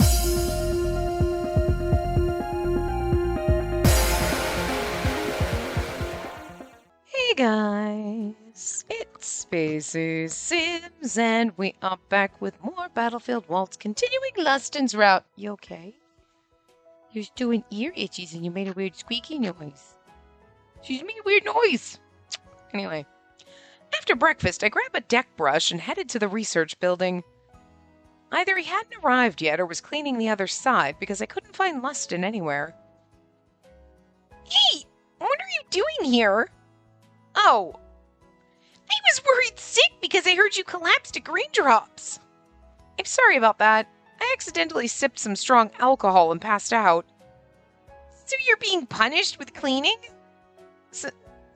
Hey guys, it's Spacer Sims, and we are back with more Battlefield Waltz, continuing Lustin's route. You okay? You're doing ear itches and you made a weird squeaky noise. She's made a weird noise. Anyway, after breakfast, I grabbed a deck brush and headed to the research building. Either he hadn't arrived yet or was cleaning the other side because I couldn't find Lustin anywhere. Hey, what are you doing here? Oh, I was worried sick because I heard you collapsed at Green Drops. I'm sorry about that. I accidentally sipped some strong alcohol and passed out. So you're being punished with cleaning?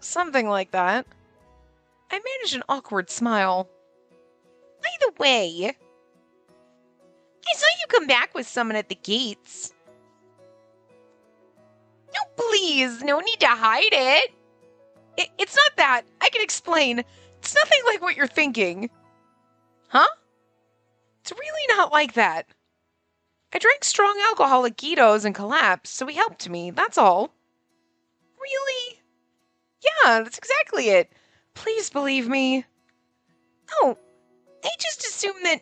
Something like that. I managed an awkward smile. By the way, I saw you come back with someone at the gates. No, please, no need to hide it. It's not that. I can explain. It's nothing like what you're thinking. Huh? It's really not like that. I drank strong alcohol at Guido's and collapsed, so he helped me, that's all. Really? Yeah, that's exactly it. Please believe me. Oh, I just assumed that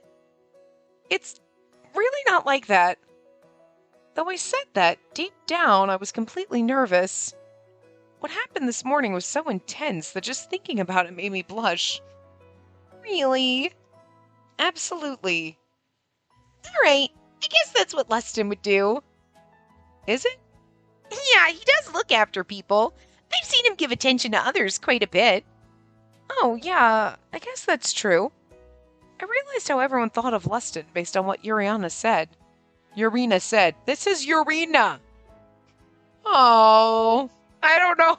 it's really not like that. Though I said that, deep down, I was completely nervous. What happened this morning was so intense that just thinking about it made me blush. Really? Absolutely. Alright, I guess that's what Lustin would do. Is it? Yeah, he does look after people. I've seen him give attention to others quite a bit. Oh, yeah, I guess that's true. I realized how everyone thought of Lustin based on what Uriana said. Urena said, "This is Urena!" Oh, I don't know.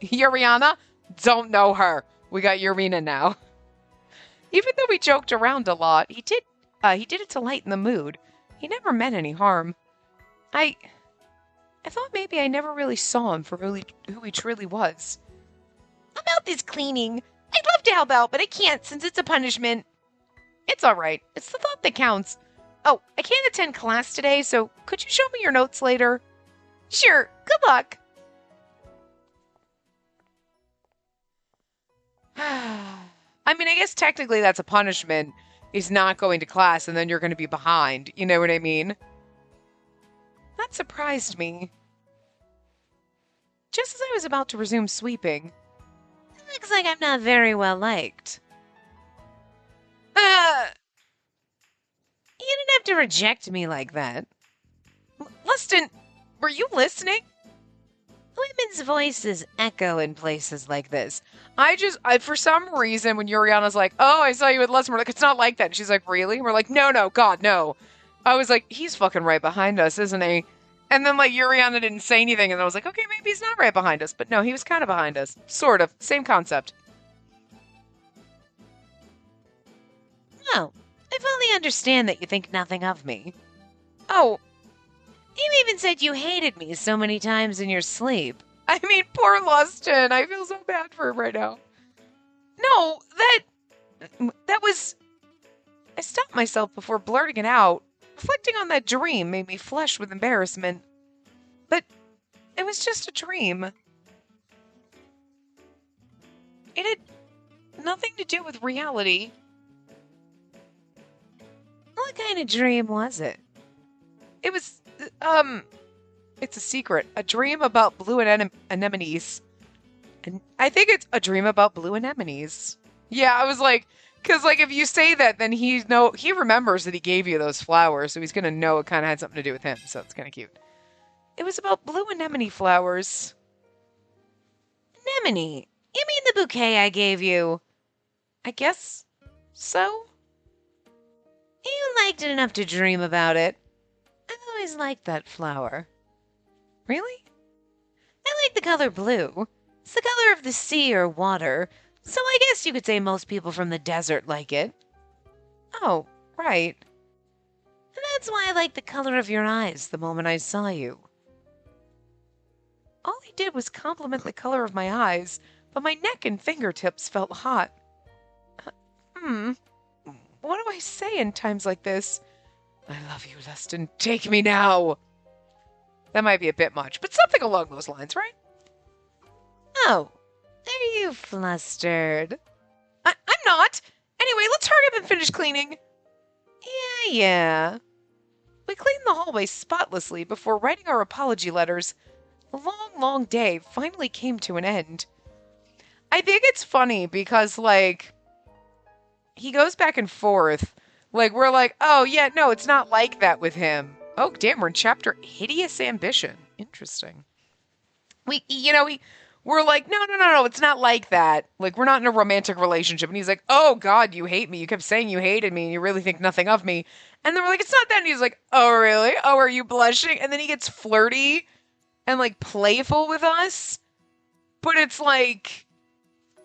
Uriana? Don't know her. We got Urena now. Even though we joked around a lot, he did it to lighten the mood. He never meant any harm. I thought maybe I never really saw him for who he truly was. About this cleaning, I'd love to help out, but I can't since it's a punishment. It's alright. It's the thought that counts. Oh, I can't attend class today, so could you show me your notes later? Sure. Good luck. I mean, I guess technically that's a punishment. Is not going to class and then you're going to be behind. You know what I mean? That surprised me. Just as I was about to resume sweeping. It looks like I'm not very well liked. You didn't have to reject me like that. Lustin, were you listening? Women's voices echo in places like this. I for some reason, when Uriana's like, "Oh, I saw you with Lustin," we're like, "It's not like that." And she's like, "Really?" And we're like, "No, God, no." I was like, "He's fucking right behind us, isn't he?" And then, like, Uriana didn't say anything, and I was like, "Okay, maybe he's not right behind us." But no, he was kind of behind us. Sort of. Same concept. Oh, I fully understand that you think nothing of me. Oh, you even said you hated me so many times in your sleep. I mean, poor Lustin. I feel so bad for him right now. No, that was... I stopped myself before blurting it out. Reflecting on that dream made me flush with embarrassment. But it was just a dream. It had nothing to do with reality. What kind of dream was it? It was, it's a secret. A dream about blue anemones. And I think it's a dream about blue anemones. Yeah, I was like, because, like, if you say that, then he remembers that he gave you those flowers, so he's going to know it kind of had something to do with him, so it's kind of cute. It was about blue anemone flowers. Anemone? You mean the bouquet I gave you? I guess so? You liked it enough to dream about it. I've always liked that flower. Really? I like the color blue. It's the color of the sea or water, so I guess you could say most people from the desert like it. Oh, right. And that's why I liked the color of your eyes the moment I saw you. All he did was compliment the color of my eyes, but my neck and fingertips felt hot. What do I say in times like this? I love you, Lustin. Take me now. That might be a bit much, but something along those lines, right? Oh, are you flustered? I'm not. Anyway, let's hurry up and finish cleaning. Yeah. We cleaned the hallway spotlessly before writing our apology letters. The long, long day finally came to an end. I think it's funny because, like, he goes back and forth. Like, we're like, oh, yeah, no, it's not like that with him. Oh, damn, we're in chapter Hideous Ambition. Interesting. We're like, no, it's not like that. Like, we're not in a romantic relationship. And he's like, oh, God, you hate me. You kept saying you hated me and you really think nothing of me. And then we're like, it's not that. And he's like, oh, really? Oh, are you blushing? And then he gets flirty and, like, playful with us. But it's like,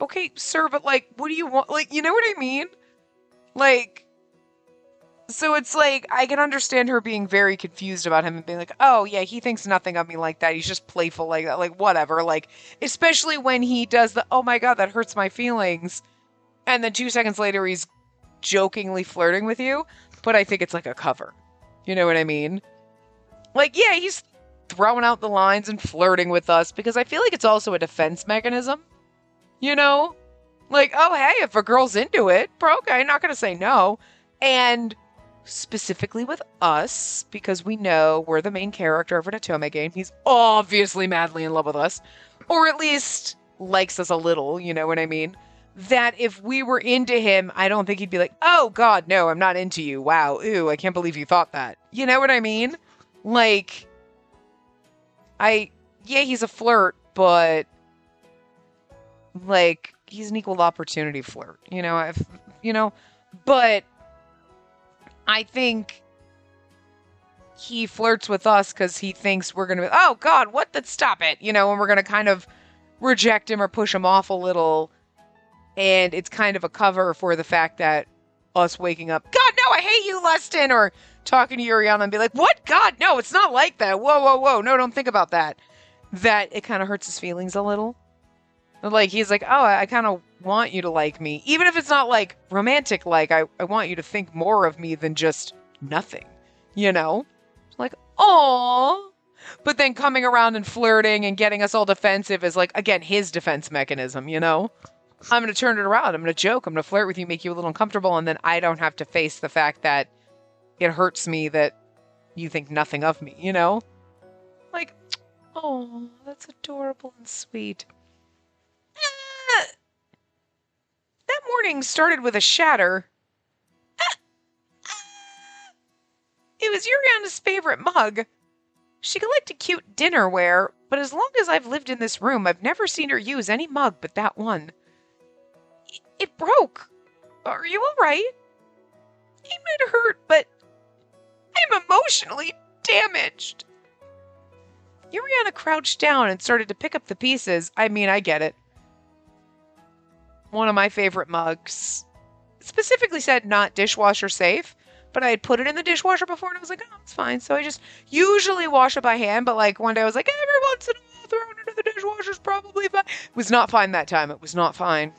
okay, sir, but, like, what do you want? Like, you know what I mean? Like, so it's like, I can understand her being very confused about him and being like, oh, yeah, he thinks nothing of me like that. He's just playful like that. Like, whatever. Like, especially when he does the, oh my God, that hurts my feelings. And then 2 seconds later, he's jokingly flirting with you. But I think it's like a cover. You know what I mean? Like, yeah, he's throwing out the lines and flirting with us because I feel like it's also a defense mechanism. You know? Like, oh, hey, if a girl's into it, okay, not going to say no. And specifically with us, because we know we're the main character of an Otome game. He's obviously madly in love with us, or at least likes us a little, you know what I mean? That if we were into him, I don't think he'd be like, oh God, no, I'm not into you. Wow, ooh, I can't believe you thought that. You know what I mean? Like, yeah, he's a flirt, but like, he's an equal opportunity flirt, but I think he flirts with us because he thinks we're going to be, oh God, stop it, and we're going to kind of reject him or push him off a little. And it's kind of a cover for the fact that us waking up, God, no, I hate you, Lustin, or talking to Yuriana and be like, what? God, no, it's not like that. Whoa. No, don't think about that. That it kind of hurts his feelings a little. Like, he's like, oh, I kind of want you to like me. Even if it's not, like, romantic, like, I want you to think more of me than just nothing, Like, aww. But then coming around and flirting and getting us all defensive is, like, again, his defense mechanism, I'm going to turn it around. I'm going to joke. I'm going to flirt with you, make you a little uncomfortable, and then I don't have to face the fact that it hurts me that you think nothing of me, Like, oh, that's adorable and sweet. That morning started with a shatter. It was Yuriana's favorite mug. She collected cute dinnerware, but as long as I've lived in this room, I've never seen her use any mug but that one. It broke. Are you all right? It might hurt, but I'm emotionally damaged. Yuriana crouched down and started to pick up the pieces. I mean, I get it. One of my favorite mugs specifically said not dishwasher safe, but I had put it in the dishwasher before and I was like, oh, it's fine. So I just usually wash it by hand, but like one day I was like, every once in a while throwing it in the dishwasher's probably fine. It was not fine that time. It was not fine.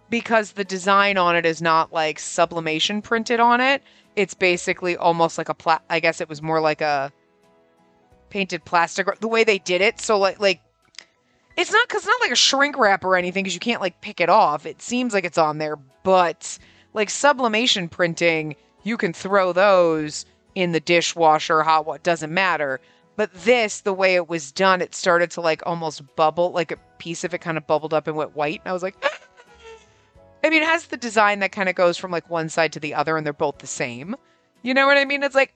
Because the design on it is not like sublimation printed on it. It's basically almost like I guess it was more like a painted plastic, the way they did it. So like it's not like a shrink wrap or anything because you can't like pick it off. It seems like it's on there, but like sublimation printing, you can throw those in the dishwasher, hot water, doesn't matter. But this, the way it was done, it started to like almost bubble, like a piece of it kind of bubbled up and went white. And I was like, I mean, it has the design that kind of goes from like one side to the other and they're both the same. You know what I mean? It's like,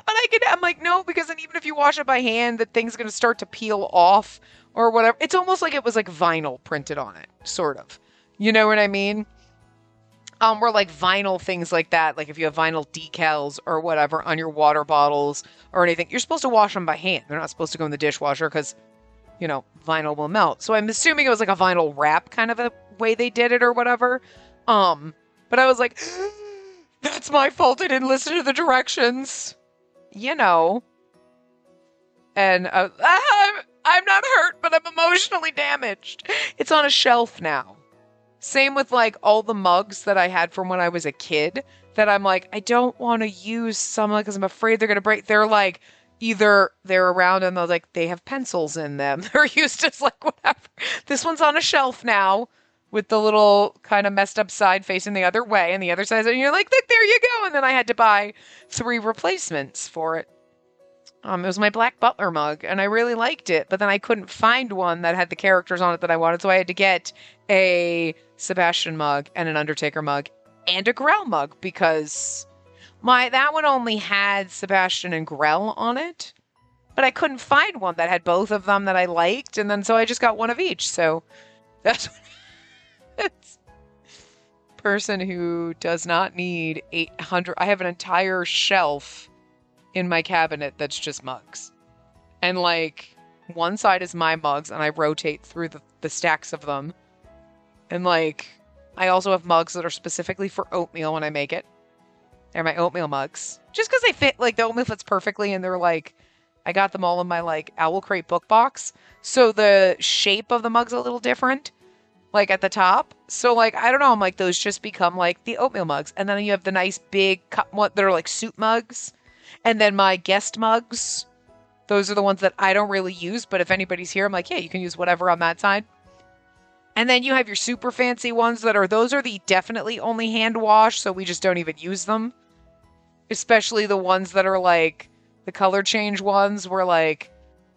but I'm like, no, because then even if you wash it by hand, the thing's going to start to peel off or whatever. It's almost like it was like vinyl printed on it, sort of. You know what I mean? Where like vinyl things like that, like if you have vinyl decals or whatever on your water bottles or anything, you're supposed to wash them by hand. They're not supposed to go in the dishwasher because, vinyl will melt. So I'm assuming it was like a vinyl wrap kind of a way they did it or whatever. But I was like, that's my fault. I didn't listen to the directions. And I'm not hurt, but I'm emotionally damaged. It's on a shelf now. Same with like all the mugs that I had from when I was a kid that I'm like, I don't want to use some because I'm afraid they're going to break. They're like, either they're around and they're like, they have pencils in them. They're used as like whatever. This one's on a shelf now with the little kind of messed up side facing the other way and the other side. And you're like, look, there you go. And then I had to buy 3 replacements for it. It was my Black Butler mug, and I really liked it, but then I couldn't find one that had the characters on it that I wanted, so I had to get a Sebastian mug and an Undertaker mug and a Grell mug because that one only had Sebastian and Grell on it, but I couldn't find one that had both of them that I liked, and then so I just got one of each. So that's what it's person who does not need 800. I have an entire shelf in my cabinet that's just mugs. And like one side is my mugs and I rotate through the stacks of them. And like I also have mugs that are specifically for oatmeal when I make it. They're my oatmeal mugs. Just because they fit, like the oatmeal fits perfectly and they're like, I got them all in my like Owl Crate book box. So the shape of the mug's a little different. Like at the top. So like, I don't know, I'm like those just become like the oatmeal mugs. And then you have the nice big cup that are like soup mugs. And then my guest mugs, those are the ones that I don't really use, but if anybody's here, I'm like, yeah, you can use whatever on that side. And then you have your super fancy ones those are the definitely only hand wash, so we just don't even use them. Especially the ones that are like, the color change ones where like,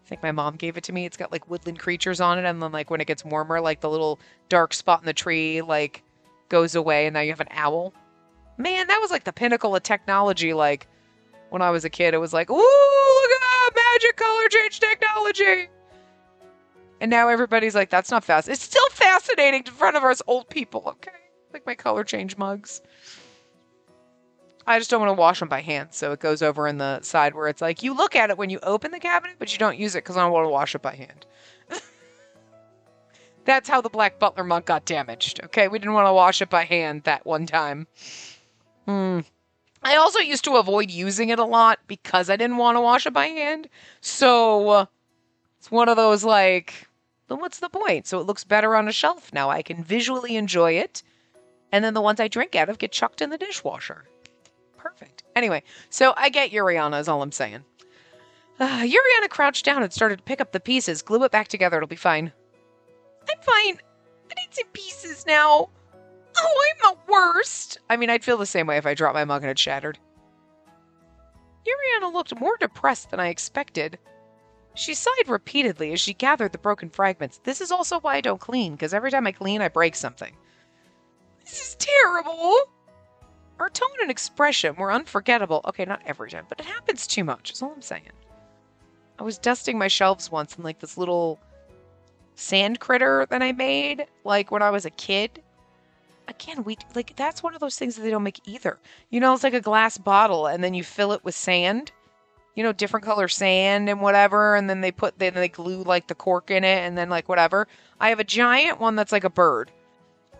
I think my mom gave it to me. It's got like woodland creatures on it, and then like when it gets warmer, like the little dark spot in the tree like goes away, and now you have an owl. Man, that was like the pinnacle of technology, like, when I was a kid, it was like, ooh, look at that magic color change technology. And now everybody's like, that's not fast. It's still fascinating in front of us old people, okay? Like my color change mugs. I just don't want to wash them by hand, so it goes over in the side where it's like, you look at it when you open the cabinet, but you don't use it because I don't want to wash it by hand. That's how the Black Butler mug got damaged, okay? We didn't want to wash it by hand that one time. I also used to avoid using it a lot because I didn't want to wash it by hand. So it's one of those like, then what's the point? So it looks better on a shelf now. I can visually enjoy it. And then the ones I drink out of get chucked in the dishwasher. Perfect. Anyway, so I get Uriana is all I'm saying. Uriana crouched down and started to pick up the pieces. Glue it back together. It'll be fine. I'm fine. I need some pieces now. Oh, I'm the worst. I mean, I'd feel the same way if I dropped my mug and it shattered. Uriana looked more depressed than I expected. She sighed repeatedly as she gathered the broken fragments. This is also why I don't clean, because every time I clean, I break something. This is terrible. Her tone and expression were unforgettable. Okay, not every time, but it happens too much, is all I'm saying. I was dusting my shelves once and like this little sand critter that I made, like when I was a kid. Again, that's one of those things that they don't make either. You know, it's like a glass bottle and then you fill it with sand. You know, different color sand and whatever, and then they glue like the cork in it and then like whatever. I have a giant one that's like a bird.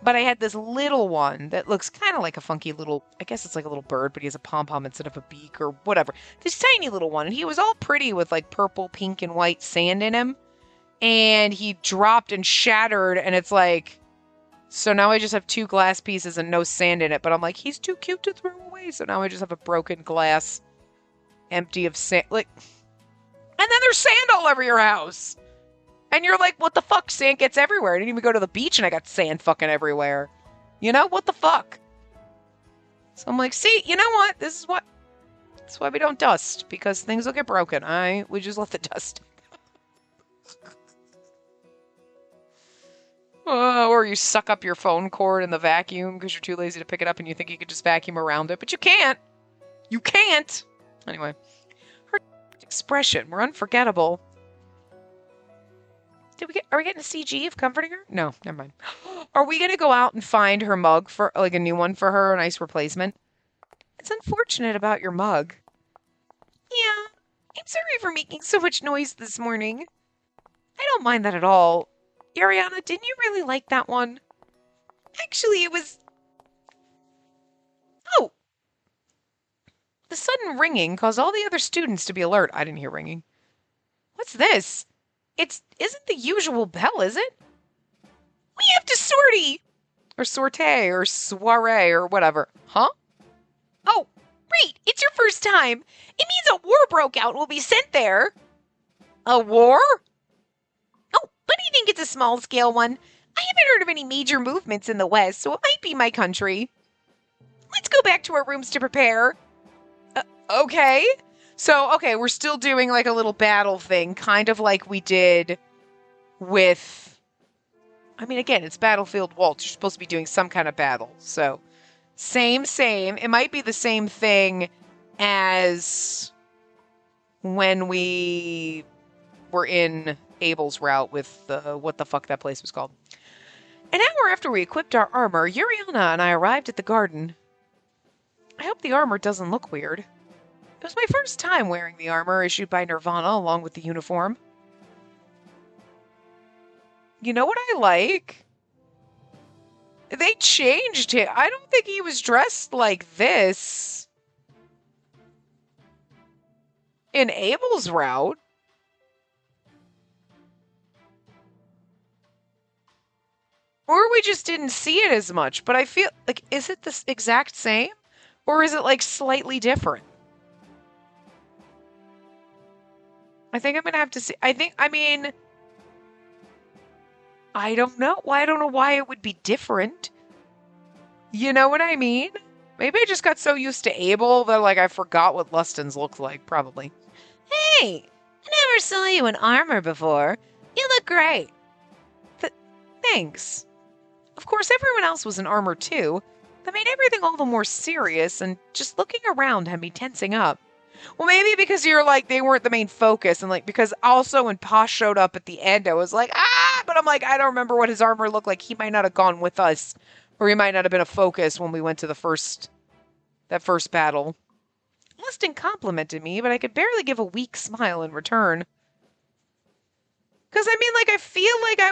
But I had this little one that looks kind of like a funky little, I guess it's like a little bird, but he has a pom-pom instead of a beak or whatever. This tiny little one, and he was all pretty with like purple, pink, and white sand in him. And he dropped and shattered, and it's like, so now I just have 2 glass pieces and no sand in it. But I'm like, he's too cute to throw away. So now I just have a broken glass empty of sand. Like, and then there's sand all over your house. And you're like, what the fuck? Sand gets everywhere. I didn't even go to the beach and I got sand fucking everywhere. You know? What the fuck? So I'm like, see, you know what? That's why we don't dust. Because things will get broken. We just let the dust. Or you suck up your phone cord in the vacuum because you're too lazy to pick it up and you think you could just vacuum around it. But you can't. You can't. Anyway. Her expression were unforgettable. Are we getting a CG of comforting her? No, never mind. Are we going to go out and find her mug for like a new one for her, a nice replacement? It's unfortunate about your mug. Yeah, I'm sorry for making so much noise this morning. I don't mind that at all. Ariana, didn't you really like that one? Actually, it was... Oh! The sudden ringing caused all the other students to be alert. I didn't hear ringing. What's this? Isn't the usual bell, is it? We have to sortie! Or sortie, or soiree, or whatever. Huh? Oh, great! It's your first time! It means a war broke out and we'll be sent there! A war? Oh, but I think it's a small scale one. I haven't heard of any major movements in the West, so it might be my country. Let's go back to our rooms to prepare. Okay. So, okay, we're still doing like a little battle thing, kind of like we did with... I mean, again, it's Battlefield Waltz. You're supposed to be doing some kind of battle. So, same. It might be the same thing as when we were in Abel's route with what the fuck that place was called. An hour after we equipped our armor, Yuriana and I arrived at the garden. I hope the armor doesn't look weird. It was my first time wearing the armor issued by Nirvana along with the uniform. You know what I like? They changed him. I don't think he was dressed like this in Abel's route. Or we just didn't see it as much. But I feel like, is it the exact same? Or is it like slightly different? I think I'm going to have to see. I don't know. I don't know why it would be different. You know what I mean? Maybe I just got so used to Abel that like I forgot what Lustin's looked like, probably. Hey, I never saw you in armor before. You look great. Thanks. Of course, everyone else was in armor too. That made everything all the more serious, and just looking around had me tensing up. Well, maybe because you're like, they weren't the main focus, and like, because also when Posh showed up at the end, I was like, but I'm like, I don't remember what his armor looked like. He might not have gone with us, or he might not have been a focus when we went to that first battle. Lustin complimented me, but I could barely give a weak smile in return. Because, I mean, like, I feel like I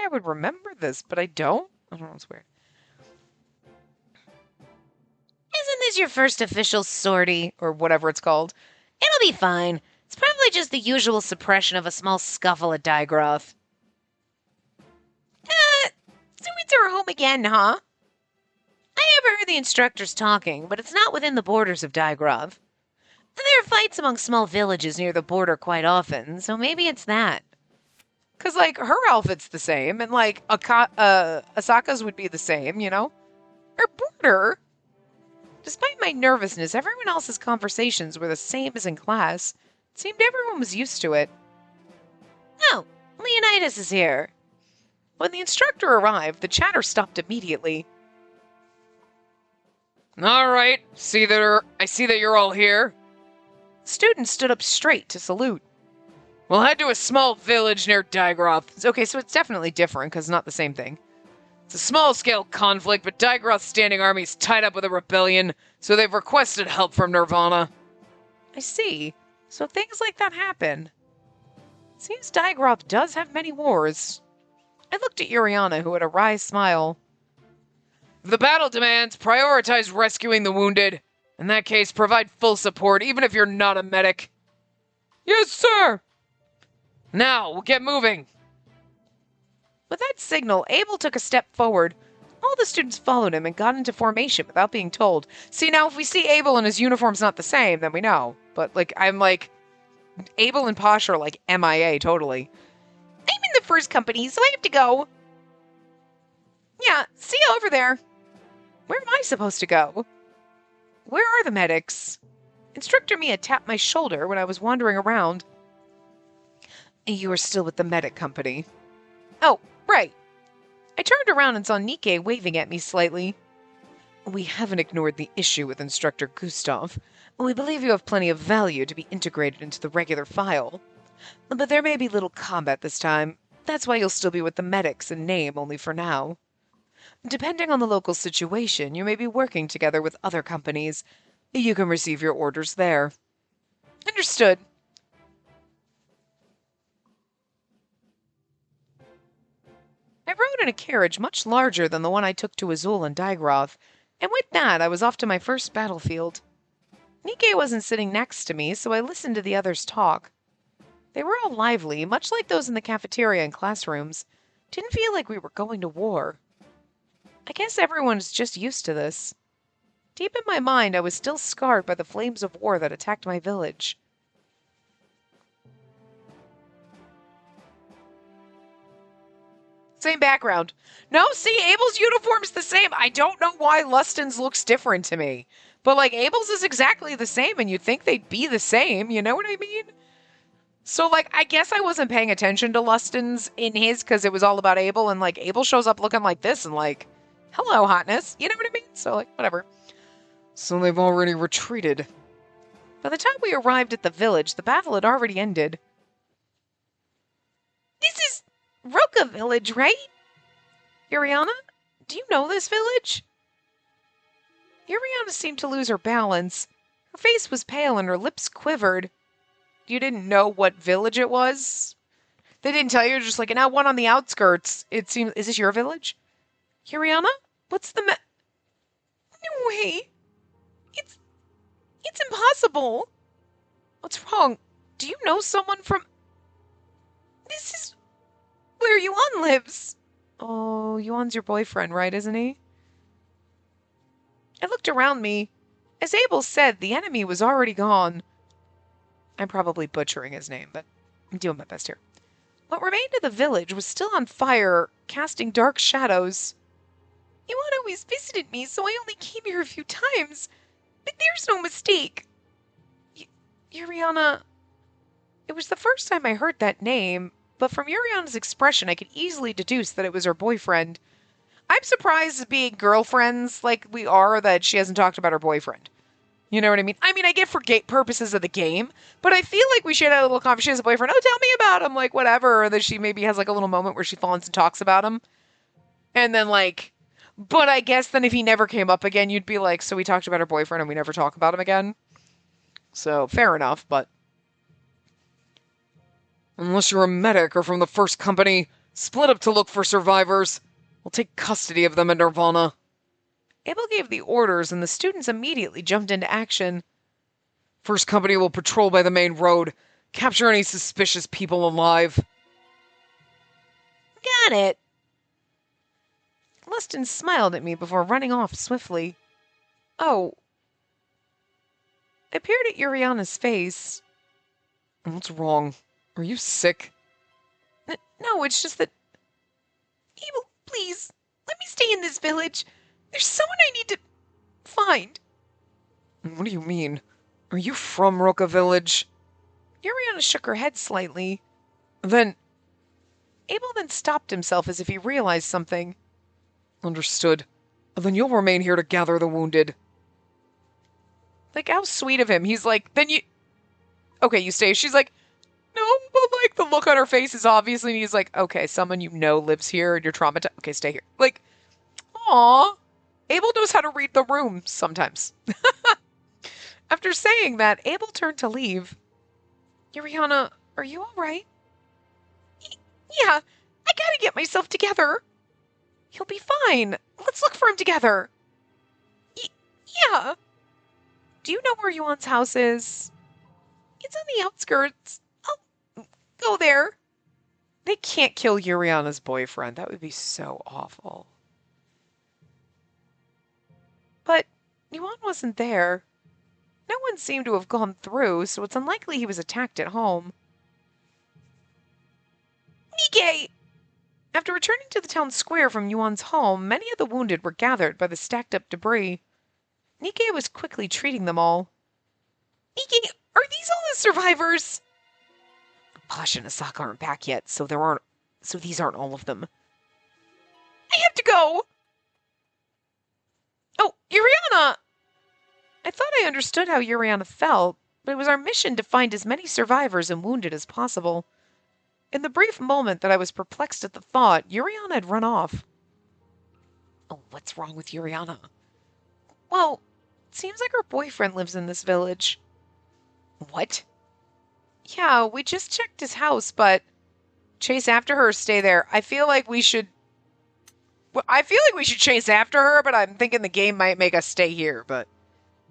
would remember this, but I don't. I don't know, it's weird. Isn't this your first official sortie, or whatever it's called? It'll be fine. It's probably just the usual suppression of a small scuffle at Digroth. So it's our home again, huh? I have heard the instructors talking, but it's not within the borders of Digroth. There are fights among small villages near the border quite often, so maybe it's that. Because, like, her outfit's the same, and, like, Asaka's would be the same, you know? Her border... Despite my nervousness, everyone else's conversations were the same as in class. It seemed everyone was used to it. Oh, Leonidas is here. When the instructor arrived, the chatter stopped immediately. All right, I see that you're all here. The student stood up straight to salute. We'll head to a small village near Digroth. Okay, so it's definitely different, because it's not the same thing. It's a small-scale conflict, but Digroth's standing army is tied up with a rebellion, so they've requested help from Nirvana. I see. So things like that happen. Seems Digroth does have many wars. I looked at Yuriana, who had a wry smile. If the battle demands, prioritize rescuing the wounded. In that case, provide full support, even if you're not a medic. Yes, sir! Now, we'll get moving. With that signal, Abel took a step forward. All the students followed him and got into formation without being told. See, now, if we see Abel and his uniform's not the same, then we know. But, like, I'm like... Abel and Posh are, like, MIA, totally. I'm in the first company, so I have to go. Yeah, see you over there. Where am I supposed to go? Where are the medics? Instructor Mia tapped my shoulder when I was wandering around. You are still with the medic company. Oh, right. I turned around and saw Nikke waving at me slightly. We haven't ignored the issue with Instructor Gustav. We believe you have plenty of value to be integrated into the regular file. But there may be little combat this time. That's why you'll still be with the medics in name only for now. Depending on the local situation, you may be working together with other companies. You can receive your orders there. Understood. I rode in a carriage much larger than the one I took to Azul and Digroth, and with that I was off to my first battlefield. Nikke wasn't sitting next to me, so I listened to the others talk. They were all lively, much like those in the cafeteria and classrooms. Didn't feel like we were going to war. I guess everyone's just used to this. Deep in my mind, I was still scarred by the flames of war that attacked my village. Same background. No, see, Abel's uniform's the same. I don't know why Lustin's looks different to me. But, like, Abel's is exactly the same, and you'd think they'd be the same, you know what I mean? So, like, I guess I wasn't paying attention to Lustin's in his because it was all about Abel, and, like, Abel shows up looking like this, and, like, hello, hotness. You know what I mean? So, like, whatever. So they've already retreated. By the time we arrived at the village, the battle had already ended. This is Roka village, right? Yuriana, do you know this village? Yuriana seemed to lose her balance. Her face was pale and her lips quivered. You didn't know what village it was? They didn't tell you, just like, now one on the outskirts. It seems, is this your village? Yuriana? What's the No way. It's impossible. What's wrong? Do you know someone from... This is where Yuan lives. Oh, Yuan's your boyfriend, right, isn't he? I looked around me. As Abel said, the enemy was already gone. I'm probably butchering his name, but I'm doing my best here. What remained of the village was still on fire, casting dark shadows. Yuan always visited me, so I only came here a few times. But there's no mistake. Yuriana... It was the first time I heard that name, but from Yuriana's expression, I could easily deduce that it was her boyfriend. I'm surprised, being girlfriends like we are, that she hasn't talked about her boyfriend. You know what I mean? I mean, I get for purposes of the game, but I feel like we should have a little conversation. She has a boyfriend. Oh, tell me about him. Like, whatever. Or that she maybe has like a little moment where she falls and talks about him. And then like... But I guess then if he never came up again, you'd be like, so we talked about her boyfriend and we never talk about him again? So, fair enough, but... Unless you're a medic or from the first company, split up to look for survivors. We'll take custody of them in Nirvana. Abel gave the orders and the students immediately jumped into action. First company will patrol by the main road. Capture any suspicious people alive. Got it. Lustin smiled at me before running off swiftly. Oh. I peered at Yuriana's face. What's wrong? Are you sick? No, it's just that... Abel, please, let me stay in this village. There's someone I need to find. What do you mean? Are you from Roka village? Yuriana shook her head slightly. Then... Abel then stopped himself as if he realized something. Understood. Then you'll remain here to gather the wounded. Like, how sweet of him. He's like, then you... Okay, you stay. She's like, no, but like, the look on her face is obviously, and he's like, okay, someone you know lives here and you're traumatized. Okay, stay here. Like, aw. Abel knows how to read the room sometimes. After saying that, Abel turned to leave. Yuriana, are you all right? Yeah, I gotta get myself together. He'll be fine. Let's look for him together. Yeah. Do you know where Yuan's house is? It's on the outskirts. I'll go there. They can't kill Yuriana's boyfriend. That would be so awful. But Yuan wasn't there. No one seemed to have gone through, so it's unlikely he was attacked at home. Nikkei! After returning to the town square from Yuan's home, many of the wounded were gathered by the stacked-up debris. Nikkei was quickly treating them all. Nikkei, are these all the survivors? Pasha and Asaka aren't back yet, so these aren't all of them. I have to go! Oh, Yuriana! I thought I understood how Yuriana felt, but it was our mission to find as many survivors and wounded as possible. In the brief moment that I was perplexed at the thought, Yuriana had run off. Oh, what's wrong with Yuriana? Well, it seems like her boyfriend lives in this village. What? Yeah, we just checked his house, but chase after her or stay there. I feel like we should chase after her, but I'm thinking the game might make us stay here, but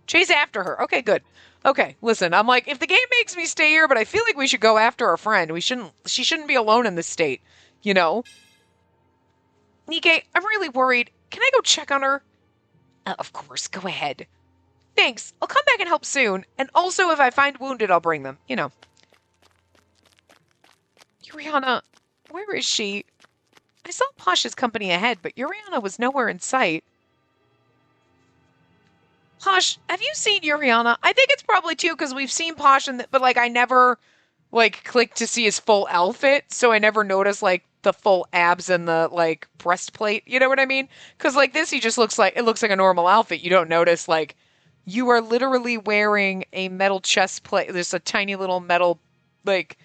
chase after her. Okay, good. Okay, listen, I'm like, if the game makes me stay here, but I feel like we should go after our friend. She shouldn't be alone in this state, you know? Nikkei, I'm really worried. Can I go check on her? Of course, go ahead. Thanks. I'll come back and help soon. And also, if I find wounded, I'll bring them. You know. Yuriana, where is she? I saw Pasha's company ahead, but Yuriana was nowhere in sight. Posh, have you seen Yuriana? I think it's probably too because we've seen Posh, but like I never like clicked to see his full outfit, so I never noticed like the full abs and the like breastplate. You know what I mean? Because like this, he just looks like it looks like a normal outfit. You don't notice like you are literally wearing a metal chest plate. There's a tiny little metal like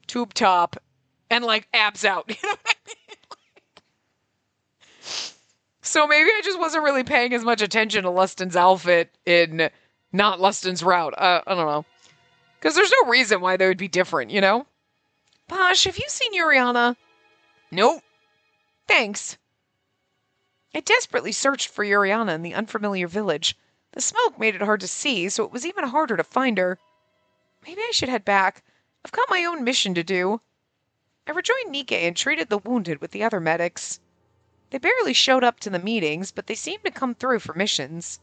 tube top and like abs out. You know what I mean? So maybe I just wasn't really paying as much attention to Lustin's outfit in not Lustin's route. I don't know. Because there's no reason why they would be different, you know? Posh, have you seen Yuriana? Nope. Thanks. I desperately searched for Yuriana in the unfamiliar village. The smoke made it hard to see, so it was even harder to find her. Maybe I should head back. I've got my own mission to do. I rejoined Nikke and treated the wounded with the other medics. They barely showed up to the meetings, but they seemed to come through for missions.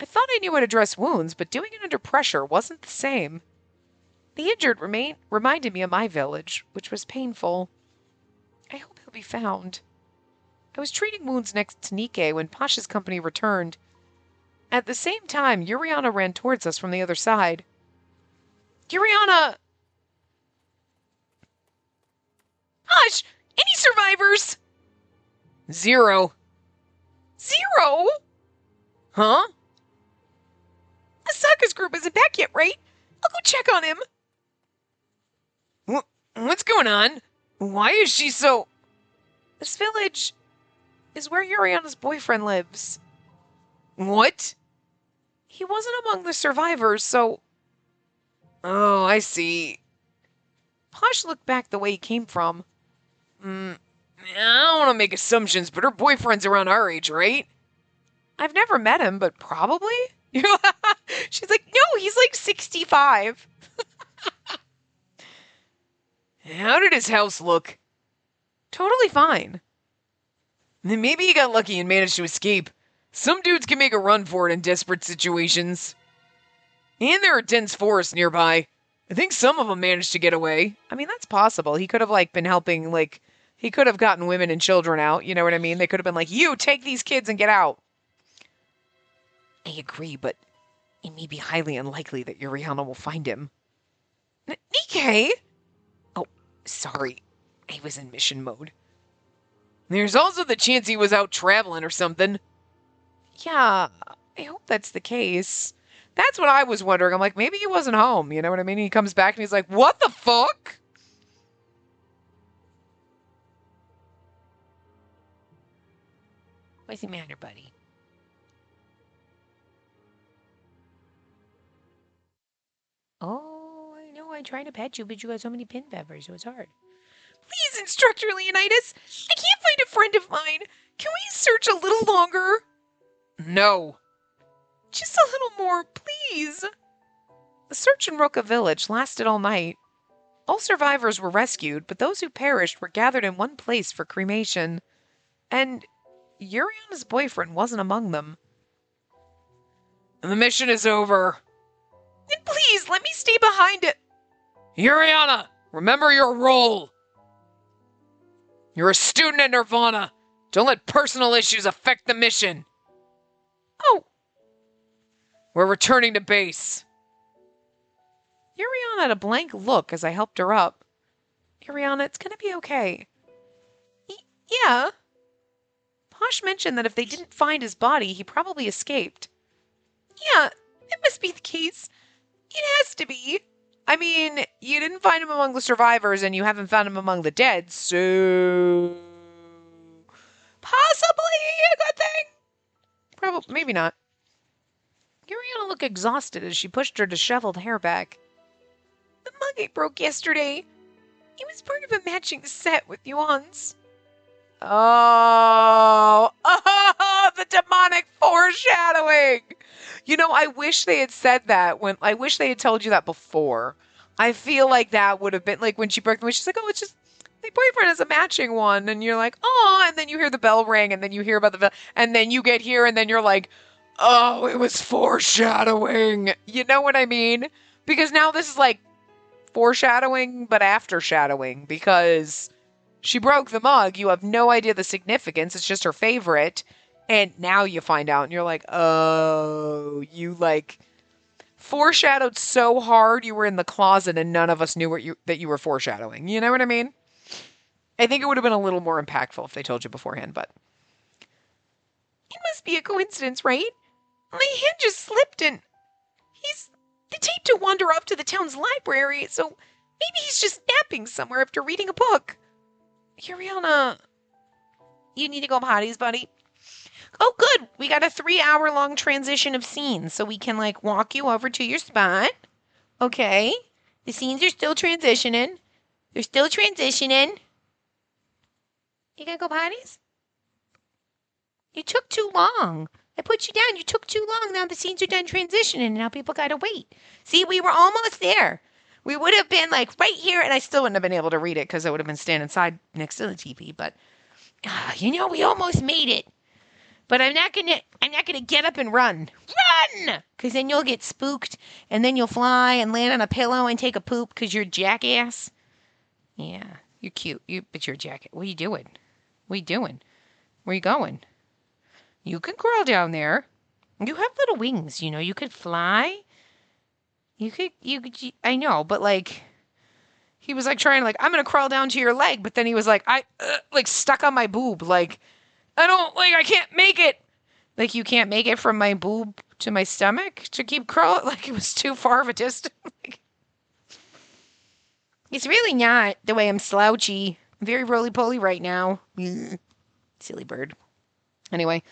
I thought I knew how to dress wounds, but doing it under pressure wasn't the same. The injured reminded me of my village, which was painful. I hope he'll be found. I was treating wounds next to Nikke when Pasha's company returned. At the same time, Yuriana ran towards us from the other side. Yuriana! Hush! Any survivors? 0. 0? Huh? Asaka's group isn't back yet, right? I'll go check on him. What's going on? Why is she so... This village is where Yuriana's boyfriend lives. What? He wasn't among the survivors, so... Oh, I see. Posh looked back the way he came from. I don't want to make assumptions, but her boyfriend's around our age, right? I've never met him, but probably. She's like, no, he's like 65. How did his house look? Totally fine. Then maybe he got lucky and managed to escape. Some dudes can make a run for it in desperate situations. And there are dense forests nearby. I think some of them managed to get away. I mean, that's possible. He could have, like, been helping, like... He could have gotten women and children out, you know what I mean? They could have been like, you, take these kids and get out. I agree, but it may be highly unlikely that Yuriana will find him. Nikke? Oh, sorry. I was in mission mode. There's also the chance he was out traveling or something. Yeah, I hope that's the case. That's what I was wondering. I'm like, maybe he wasn't home, you know what I mean? He comes back and he's like, what the fuck? What's the matter, buddy? Oh, I know. I tried to pet you, but you got so many pin peppers, so it's hard. Please, Instructor Leonidas! I can't find a friend of mine! Can we search a little longer? No. Just a little more, please. The search in Roka village lasted all night. All survivors were rescued, but those who perished were gathered in one place for cremation. And Yuriana's boyfriend wasn't among them. The mission is over. Then please, let me stay behind it. Yuriana, remember your role. You're a student at Nirvana. Don't let personal issues affect the mission. Oh. We're returning to base. Yuriana had a blank look as I helped her up. Yuriana, it's gonna be okay. Yeah. Posh mentioned that if they didn't find his body, he probably escaped. Yeah, it must be the case. It has to be. I mean, you didn't find him among the survivors, and you haven't found him among the dead, so... Possibly a good thing? Probably, maybe not. Yuriana looked exhausted as she pushed her disheveled hair back. The mug I broke yesterday. It was part of a matching set with Yuan's. Oh, the demonic foreshadowing. You know, I wish they had said that I wish they had told you that before. I feel like that would have been like when she broke the wing, she's like, oh, it's just My boyfriend has a matching one. And you're like, oh, and then you hear the bell ring and then you hear about the bell. And then you get here and then you're like, oh, it was foreshadowing. You know what I mean? Because now this is like foreshadowing, but after shadowing. Because she broke the mug. You have no idea the significance. It's just her favorite. And now you find out and you're like, oh, you like foreshadowed so hard you were in the closet and none of us knew that you were foreshadowing. You know what I mean? I think it would have been a little more impactful if they told you beforehand, but it must be a coincidence, right? My hand just slipped and he's the tape to wander off to the town's library, so maybe he's just napping somewhere after reading a book. Uriana, you need to go potties, buddy. Oh, good. We got a 3-hour-long transition of scenes, so we can, like, walk you over to your spot. Okay. The scenes are still transitioning. They're still transitioning. You gotta go potties? You took too long. I put you down. You took too long. Now the scenes are done transitioning, and now people gotta wait. See, we were almost there. We would have been, like, right here, and I still wouldn't have been able to read it because I would have been standing inside next to the TV, but, we almost made it. But I'm not gonna get up and run. Run! Because then you'll get spooked, and then you'll fly and land on a pillow and take a poop because you're a jackass. Yeah, you're cute. But you're a jackass. What are you doing? What are you doing? Where are you going? You can crawl down there. You have little wings, you could fly. I know, but like, he was like trying like, I'm gonna crawl down to your leg, but then he was like, like stuck on my boob, like, I can't make it. Like, you can't make it from my boob to my stomach to keep crawling. Like, it was too far of a distance. It's really not the way I'm slouchy. I'm very roly-poly right now. Silly bird. Anyway,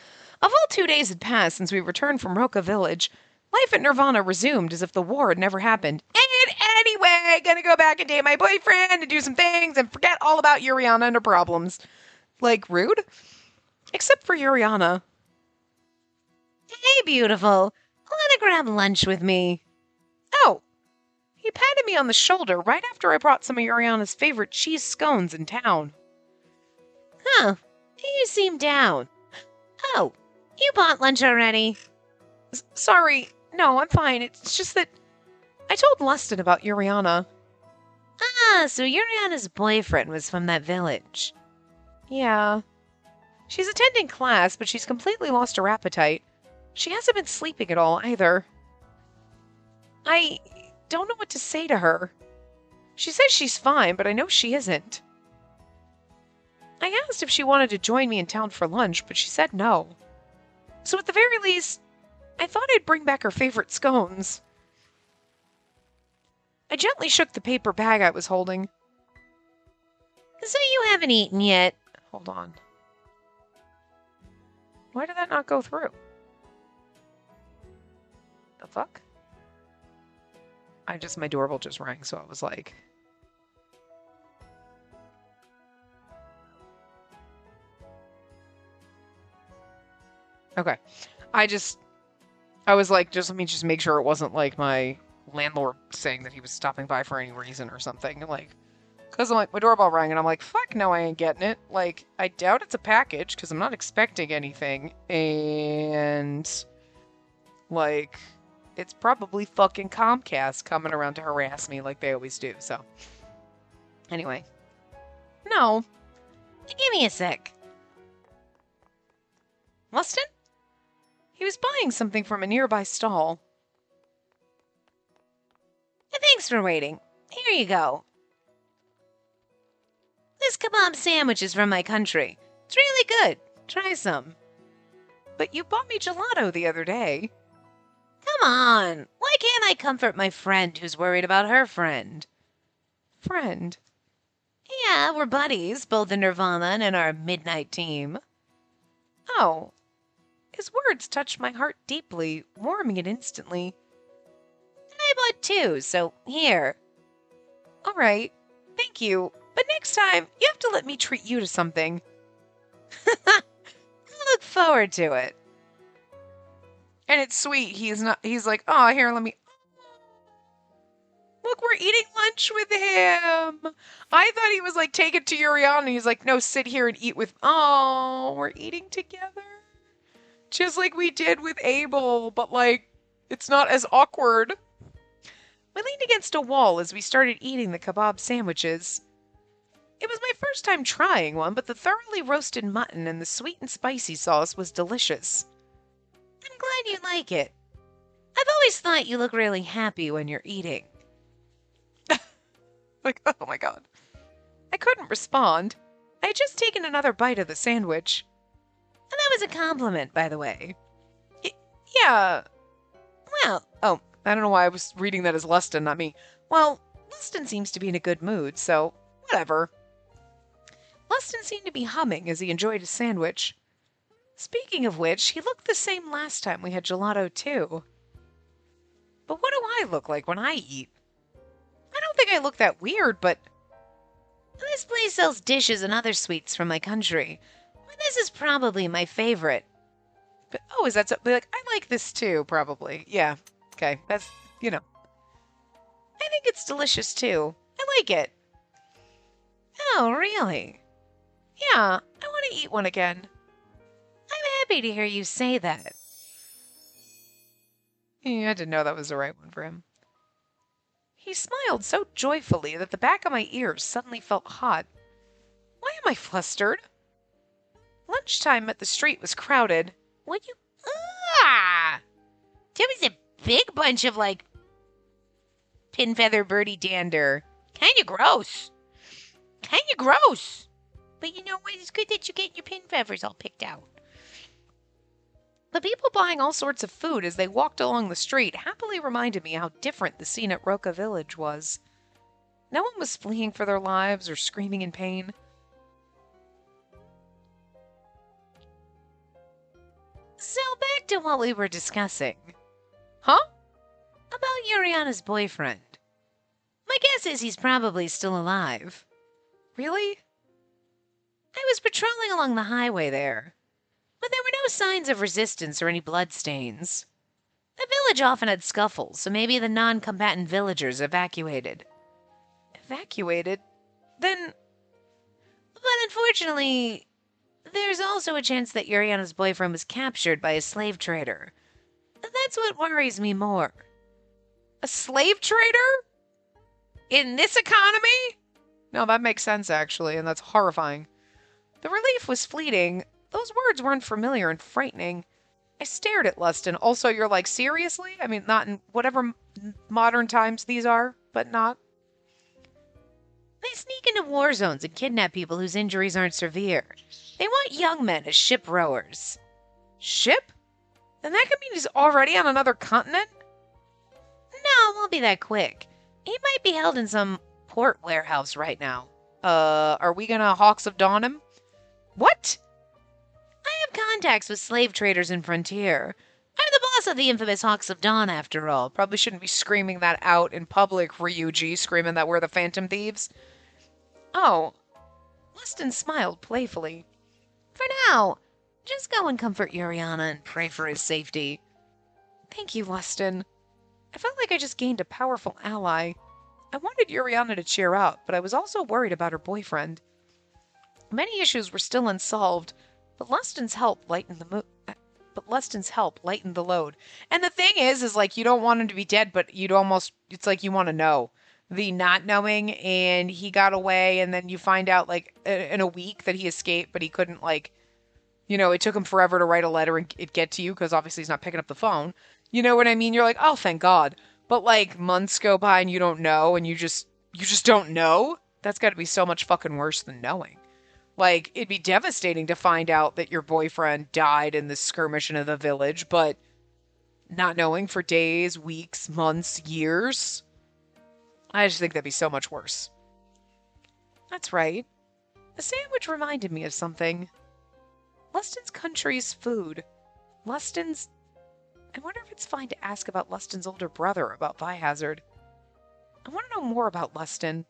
a full 2 days had passed since we returned from Roka Village. Life at Nirvana resumed as if the war had never happened. And anyway, gonna go back and date my boyfriend and do some things and forget all about Uriana and her problems. Like, rude? Except for Uriana. Hey, beautiful. Wanna grab lunch with me? Oh. He patted me on the shoulder right after I brought some of Uriana's favorite cheese scones in town. Huh. You seem down. Oh, you bought lunch already? Sorry. No, I'm fine. It's just that I told Lustin about Uriana. Ah, so Uriana's boyfriend was from that village. Yeah. She's attending class, but she's completely lost her appetite. She hasn't been sleeping at all, either. I don't know what to say to her. She says she's fine, but I know she isn't. I asked if she wanted to join me in town for lunch, but she said no. So at the very least, I thought I'd bring back her favorite scones. I gently shook the paper bag I was holding. So you haven't eaten yet? Hold on. Why did that not go through? The fuck? My doorbell just rang, so I was like... Okay. I was like, let me just make sure it wasn't like my landlord saying that he was stopping by for any reason or something. Like, because I'm like, my doorbell rang and I'm like, fuck no, I ain't getting it. Like, I doubt it's a package because I'm not expecting anything. And, like, it's probably fucking Comcast coming around to harass me like they always do. So, anyway. No. Give me a sec. Lustin? He was buying something from a nearby stall. Thanks for waiting. Here you go. This kebab sandwich is from my country. It's really good. Try some. But you bought me gelato the other day. Come on. Why can't I comfort my friend who's worried about her friend? Friend? Yeah, we're buddies, both in Nirvana and in our midnight team. Oh. His words touched my heart deeply, warming it instantly. I bought 2, so here. All right. Thank you. But next time, you have to let me treat you to something. I look forward to it. And it's sweet. He's like, oh, here, let me... Look, we're eating lunch lunch with him. I thought he was like, take it to Uriana. He's like, no, sit here and eat with. Oh, we're eating together. Just like we did with Abel, but like, it's not as awkward. We leaned against a wall as we started eating the kebab sandwiches. It was my first time trying one, but the thoroughly roasted mutton and the sweet and spicy sauce was delicious. I'm glad you like it. I've always thought you look really happy when you're eating. Like, oh my god. I couldn't respond. I had just taken another bite of the sandwich. And that was a compliment, by the way. Yeah. Well, oh, I don't know why I was reading that as Lustin, not me. Well, Lustin seems to be in a good mood, so whatever. Lustin seemed to be humming as he enjoyed his sandwich. Speaking of which, he looked the same last time we had gelato too. But what do I look like when I eat? I don't think I look that weird, but... This place sells dishes and other sweets from my country. But this is probably my favorite. But, oh, is that something? Like, I like this too, probably. Yeah, okay, that's, you know. I think it's delicious too. I like it. Oh, really? Yeah, I want to eat one again. I'm happy to hear you say that. Yeah, I didn't know that was the right one for him. He smiled so joyfully that the back of my ears suddenly felt hot. Why am I flustered? Lunchtime at the street was crowded. What you... Ah! There was a big bunch of, like, pin feather birdie dander. Kinda gross. Kinda gross. But you know what? It's good that you get your pin feathers all picked out. The people buying all sorts of food as they walked along the street happily reminded me how different the scene at Roca Village was. No one was fleeing for their lives or screaming in pain. So back to what we were discussing. Huh? About Yuriana's boyfriend. My guess is he's probably still alive. Really? I was patrolling along the highway there, but there were no signs of resistance or any bloodstains. The village often had scuffles, so maybe the non-combatant villagers evacuated. Evacuated? Then... But unfortunately, there's also a chance that Yuriana's boyfriend was captured by a slave trader. That's what worries me more. A slave trader? In this economy? No, that makes sense, actually, and that's horrifying. The relief was fleeting. Those words weren't familiar and frightening. I stared at Lustin. Also, you're like, seriously? I mean, not in whatever modern times these are, but not. They sneak into war zones and kidnap people whose injuries aren't severe. They want young men as ship rowers. Ship? Then that could mean he's already on another continent? No, it won't be that quick. He might be held in some port warehouse right now. Are we gonna Hawks of Dawn him? What? I have contacts with slave traders in Frontier. I'm the boss of the infamous Hawks of Dawn, after all. Probably shouldn't be screaming that out in public, Ryuji, screaming that we're the Phantom Thieves. Oh. Lustin smiled playfully. For now, just go and comfort Yuriana and pray for his safety. Thank you, Lustin. I felt like I just gained a powerful ally. I wanted Yuriana to cheer up, but I was also worried about her boyfriend. Many issues were still unsolved, but Lustin's help lightened the load. And the thing is like, you don't want him to be dead, but it's like you want to know. The not knowing, and he got away, and then you find out, like, in a week that he escaped, but he couldn't, like, it took him forever to write a letter and it get to you, because obviously he's not picking up the phone. You know what I mean? You're like, oh, thank God. But, like, months go by and you don't know, and you just don't know? That's got to be so much fucking worse than knowing. Like, it'd be devastating to find out that your boyfriend died in this skirmish in the village, but not knowing for days, weeks, months, years. I just think that'd be so much worse. That's right. The sandwich reminded me of something. Lustin's country's food. Lustin's... I wonder if it's fine to ask about Lustin's older brother about Vihazard. I want to know more about Lustin.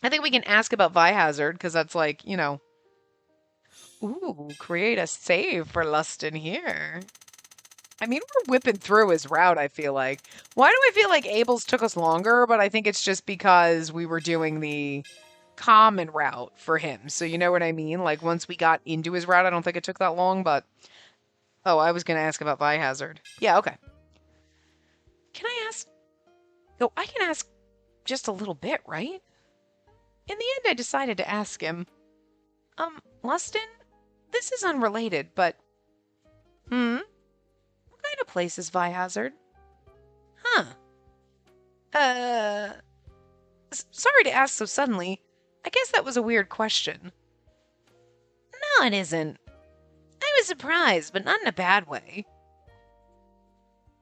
I think we can ask about Vihazard, because that's like, Ooh, create a save for Lustin here. I mean, we're whipping through his route, I feel like. Why do I feel like Abel's took us longer? But I think it's just because we were doing the common route for him. So you know what I mean? Like, once we got into his route, I don't think it took that long, but... Oh, I was going to ask about Biohazard. Yeah, okay. Can I ask... Oh, I can ask just a little bit, right? In the end, I decided to ask him, Lustin, this is unrelated, but... What kind of place is Biohazard? Huh. Sorry to ask so suddenly. I guess that was a weird question. No, it isn't. I was surprised, but not in a bad way.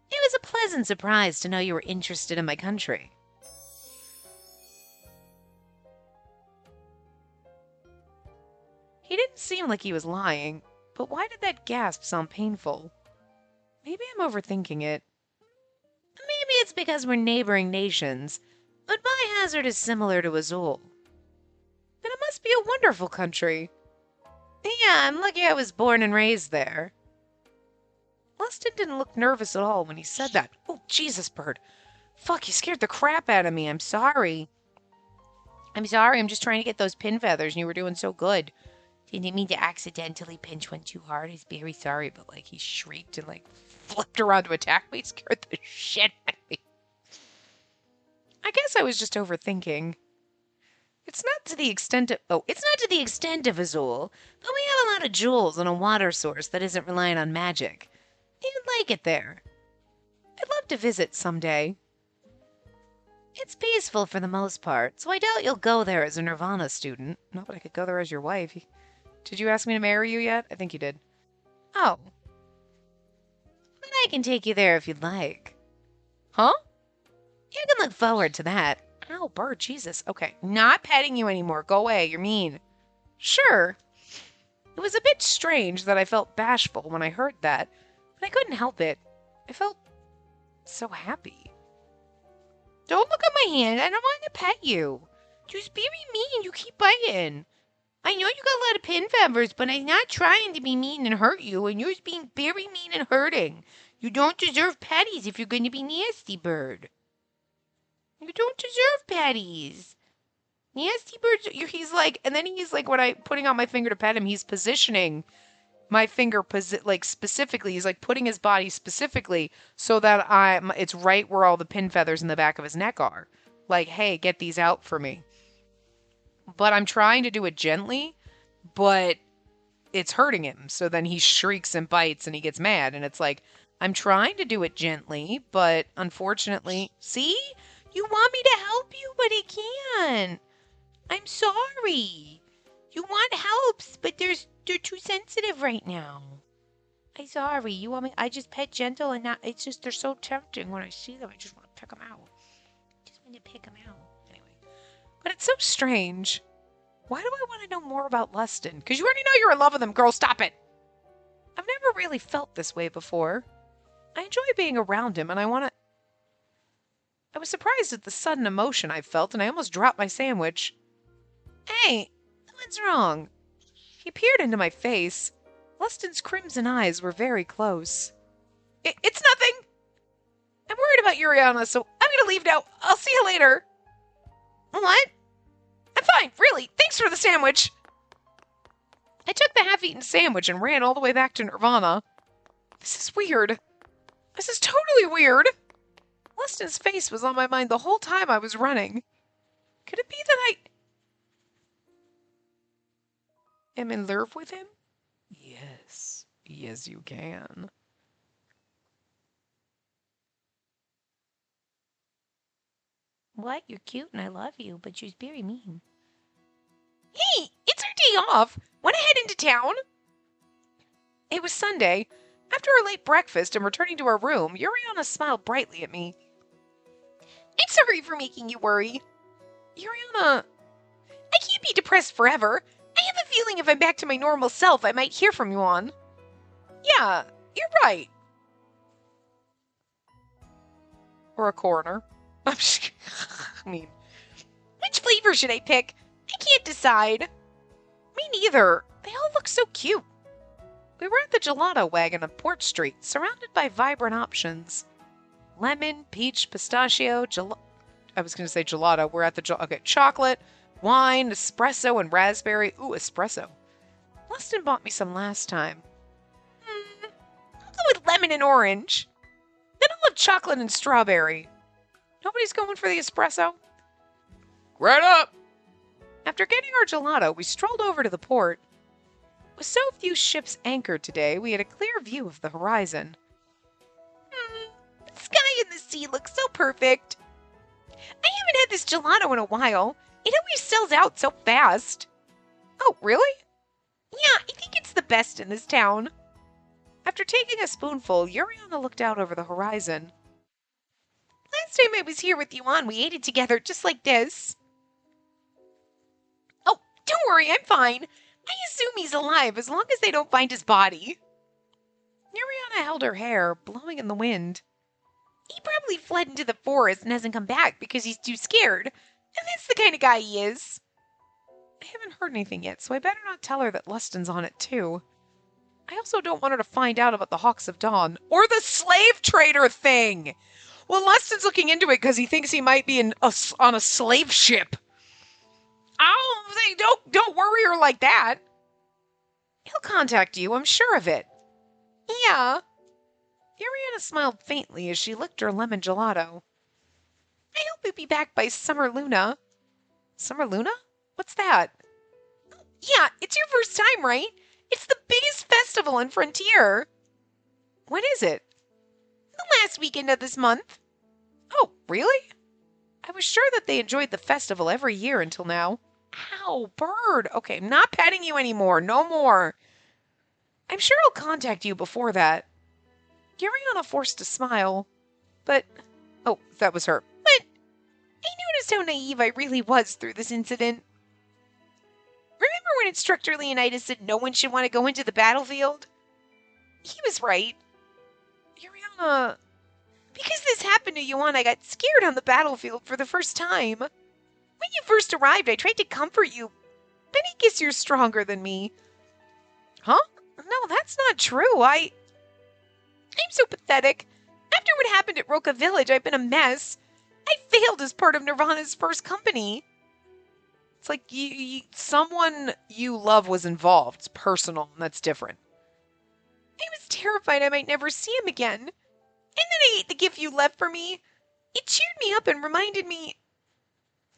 It was a pleasant surprise to know you were interested in my country. He didn't seem like he was lying, but why did that gasp sound painful? Maybe I'm overthinking it. Maybe it's because we're neighboring nations, but Biohazard is similar to Azul. Then it must be a wonderful country. Yeah, I'm lucky I was born and raised there. Lustin didn't look nervous at all when he said that. Oh, Jesus, Bird. Fuck, you scared the crap out of me. I'm sorry. I'm just trying to get those pin feathers and you were doing so good. Didn't mean to accidentally pinch one too hard. He's very sorry, but like he shrieked and like flipped around to attack me. Scared the shit out of me. I guess I was just overthinking. It's not to the extent of Azul, but we have a lot of jewels and a water source that isn't reliant on magic. You'd like it there. I'd love to visit someday. It's peaceful for the most part, so I doubt you'll go there as a Nirvana student. No, but I could go there as your wife. Did you ask me to marry you yet? I think you did. Oh. But I can take you there if you'd like. Huh? You can look forward to that. Ow, Bird, Jesus. Okay, not petting you anymore. Go away, you're mean. Sure. It was a bit strange that I felt bashful when I heard that, but I couldn't help it. I felt so happy. Don't look at my hand. I don't want to pet you. You're very mean. You keep biting. I know you got a lot of pin feathers, but I'm not trying to be mean and hurt you, and you're being very mean and hurting. You don't deserve patties if you're going to be nasty, Bird. You don't deserve patties. Nasty Bird, he's like, and then he's like, when I'm putting out my finger to pet him, he's positioning my finger, like, specifically. He's like putting his body specifically so that it's right where all the pin feathers in the back of his neck are. Like, hey, get these out for me. But I'm trying to do it gently, but it's hurting him. So then he shrieks and bites and he gets mad. And it's like, I'm trying to do it gently, but unfortunately, see? You want me to help you, but I can't. I'm sorry. You want helps, but they're too sensitive right now. I'm sorry. You want me? I just pet gentle and not. It's just they're so tempting when I see them. I just want to pick them out. Just want to pick them out. Anyway, but it's so strange. Why do I want to know more about Lustin? Because you already know you're in love with him, girl. Stop it. I've never really felt this way before. I enjoy being around him, and I was surprised at the sudden emotion I felt, and I almost dropped my sandwich. Hey, what's wrong? He peered into my face. Lustin's crimson eyes were very close. It's nothing. I'm worried about Uriana, so I'm going to leave now. I'll see you later. What? I'm fine, really. Thanks for the sandwich. I took the half-eaten sandwich and ran all the way back to Nirvana. This is weird. This is totally weird. Lustin's face was on my mind the whole time I was running. Could it be that I am in love with him? Yes. Yes, you can. What? You're cute and I love you, but you're very mean. Hey, it's our day off. Want to head into town? It was Sunday. After our late breakfast and returning to our room, Yuriana smiled brightly at me. I'm sorry for making you worry. Yuriana, I can't be depressed forever. I have a feeling if I'm back to my normal self, I might hear from you on. Yeah, you're right. Or a coroner. I mean, which flavor should I pick? I can't decide. Me neither. They all look so cute. We were at the gelato wagon on Port Street, surrounded by vibrant options. Lemon, peach, pistachio, I was going to say gelato. We're at the okay, chocolate, wine, espresso, and raspberry. Ooh, espresso. Lustin bought me some last time. I'll go with lemon and orange. Then I'll have chocolate and strawberry. Nobody's going for the espresso? Right up! After getting our gelato, we strolled over to the port. With so few ships anchored today, we had a clear view of the horizon. The sky and the sea look so perfect. I haven't had this gelato in a while. It always sells out so fast. Oh, really? Yeah, I think it's the best in this town. After taking a spoonful, Yuriana looked out over the horizon. Last time I was here with Yuan, we ate it together just like this. Oh, don't worry, I'm fine. I assume he's alive as long as they don't find his body. Yuriana held her hair, blowing in the wind. He probably fled into the forest and hasn't come back because he's too scared. And that's the kind of guy he is. I haven't heard anything yet, so I better not tell her that Lustin's on it too. I also don't want her to find out about the Hawks of Dawn or the slave trader thing. Well, Lustin's looking into it because he thinks he might be on a slave ship. Don't worry her like that. He'll contact you, I'm sure of it. Yeah. Yuriana smiled faintly as she licked her lemon gelato. I hope you'll be back by Summer Luna. Summer Luna? What's that? Yeah, it's your first time, right? It's the biggest festival in Frontier. When is it? The last weekend of this month. Oh, really? I was sure that they enjoyed the festival every year until now. Ow, bird. Okay, I'm not petting you anymore. No more. I'm sure I'll contact you before that. Yuriana forced a smile. But, oh, that was her. But I noticed how naive I really was through this incident. Remember when Instructor Leonidas said no one should want to go into the battlefield? He was right. Yuriana, because this happened to Yuan, I got scared on the battlefield for the first time. When you first arrived, I tried to comfort you, but I guess you're stronger than me. Huh? No, that's not true. I'm so pathetic. After what happened at Roka Village, I've been a mess. I failed as part of Nirvana's first company. It's like someone you love was involved. It's personal, and that's different. I was terrified I might never see him again. And then I ate the gift you left for me. It cheered me up and reminded me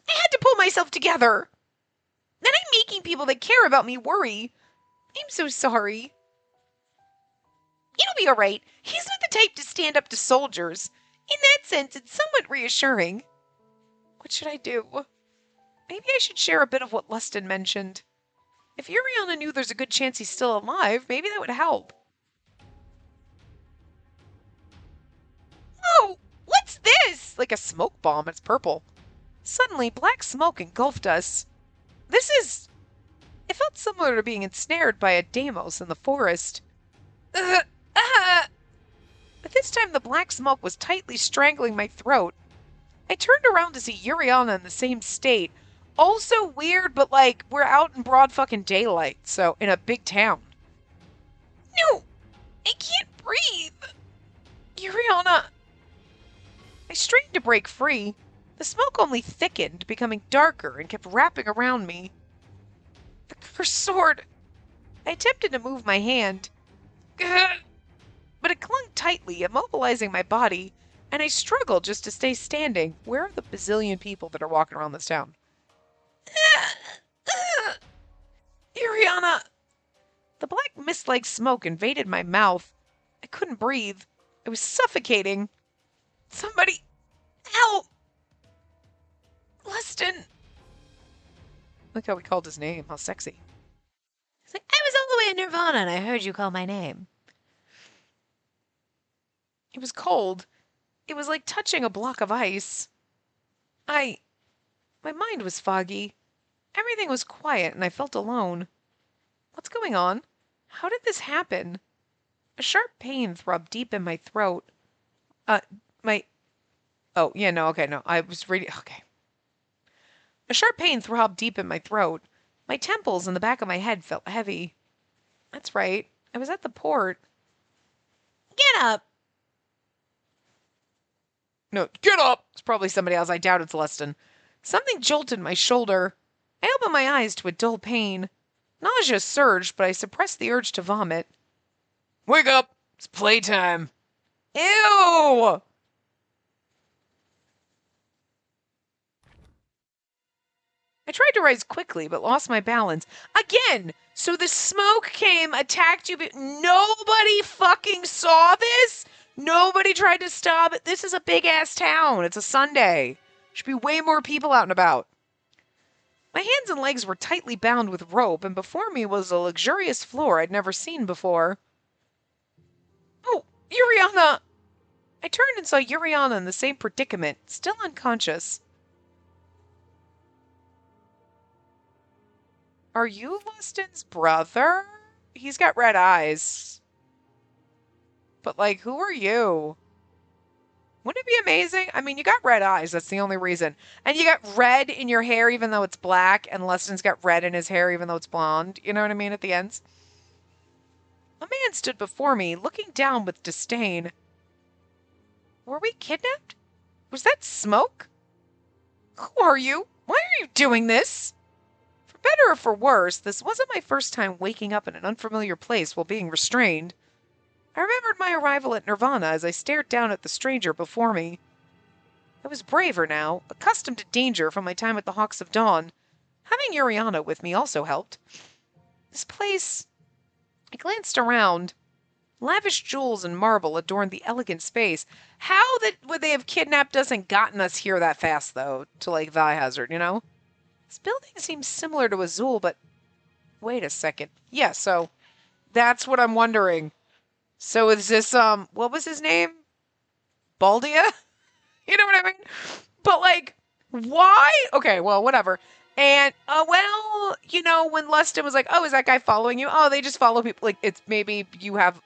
I had to pull myself together. Then I'm making people that care about me worry. I'm so sorry. It'll be all right. He's not the type to stand up to soldiers. In that sense, it's somewhat reassuring. What should I do? Maybe I should share a bit of what Lustin mentioned. If Yuriana knew there's a good chance he's still alive, maybe that would help. Oh, what's this? Like a smoke bomb. It's purple. Suddenly, black smoke engulfed us. It felt similar to being ensnared by a Deimos in the forest. But this time the black smoke was tightly strangling my throat. I turned around to see Yuriana in the same state. Also weird, but like, we're out in broad fucking daylight, so in a big town. No! I can't breathe! Yuriana! I strained to break free. The smoke only thickened, becoming darker, and kept wrapping around me. The cursed sword! I attempted to move my hand. But it clung tightly, immobilizing my body, and I struggled just to stay standing. Where are the bazillion people that are walking around this town? Yuriana! The black mist-like smoke invaded my mouth. I couldn't breathe. I was suffocating. Somebody help! Lustin! Look how we called his name. How sexy. He's like, I was all the way in Nirvana and I heard you call my name. It was cold. It was like touching a block of ice. My mind was foggy. Everything was quiet and I felt alone. What's going on? How did this happen? A sharp pain throbbed deep in my throat. Oh, yeah, no, okay, no. I was reading, okay. A sharp pain throbbed deep in my throat. My temples and the back of my head felt heavy. That's right. I was at the port. Get up! No, get up! It's probably somebody else. I doubt it's Leston. Something jolted my shoulder. I opened my eyes to a dull pain. Nausea surged, but I suppressed the urge to vomit. Wake up! It's playtime. Ew! I tried to rise quickly, but lost my balance. Again! So the smoke came, attacked you, but nobody fucking saw this? Nobody tried to stop it? This is a big-ass town. It's a Sunday. Should be way more people out and about. My hands and legs were tightly bound with rope, and before me was a luxurious floor I'd never seen before. Oh, Yuriana! I turned and saw Yuriana in the same predicament, still unconscious. Are you Leston's brother? He's got red eyes. But, like, who are you? Wouldn't it be amazing? I mean, you got red eyes. That's the only reason. And you got red in your hair even though it's black. And Leston's got red in his hair even though it's blonde. You know what I mean? At the ends. A man stood before me, looking down with disdain. Were we kidnapped? Was that smoke? Who are you? Why are you doing this? For better or for worse, this wasn't my first time waking up in an unfamiliar place while being restrained. I remembered my arrival at Nirvana as I stared down at the stranger before me. I was braver now, accustomed to danger from my time at the Hawks of Dawn. Having Yuriana with me also helped. This place... I glanced around. Lavish jewels and marble adorned the elegant space. How would they have kidnapped us and gotten us here that fast, though, to, like, Thy Hazard, you know? This building seems similar to Azul, but... Wait a second. Yeah, so... That's what I'm wondering. So is this, what was his name? Baldia? You know what I mean? But, like, why? Okay, well, whatever. And, well, you know, when Lustin was like, oh, is that guy following you? Oh, they just follow people. Like, it's maybe you have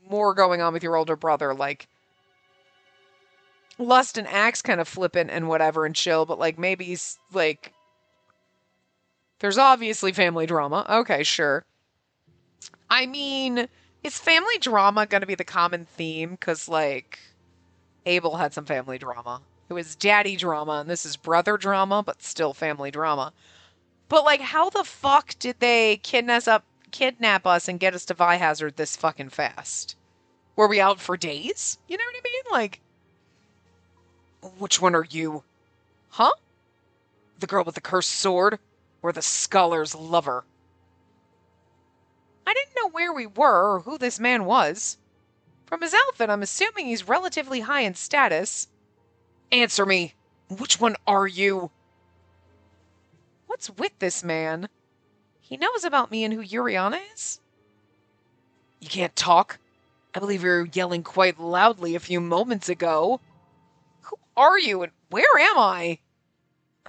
more going on with your older brother. Like, Lustin acts kind of flippant and whatever and chill, but, like, maybe he's, like, there's obviously family drama. Okay, sure. I mean, is family drama going to be the common theme? Because, like, Abel had some family drama. It was daddy drama, and this is brother drama, but still family drama. But, like, how the fuck did they kidnap us and get us to Vi Hazard this fucking fast? Were we out for days? You know what I mean? Like, which one are you? Huh? The girl with the cursed sword? Or the scholar's lover? I didn't know where we were or who this man was. From his outfit, I'm assuming he's relatively high in status. Answer me. Which one are you? What's with this man? He knows about me and who Yuriana is? You can't talk? I believe you were yelling quite loudly a few moments ago. Who are you and where am I?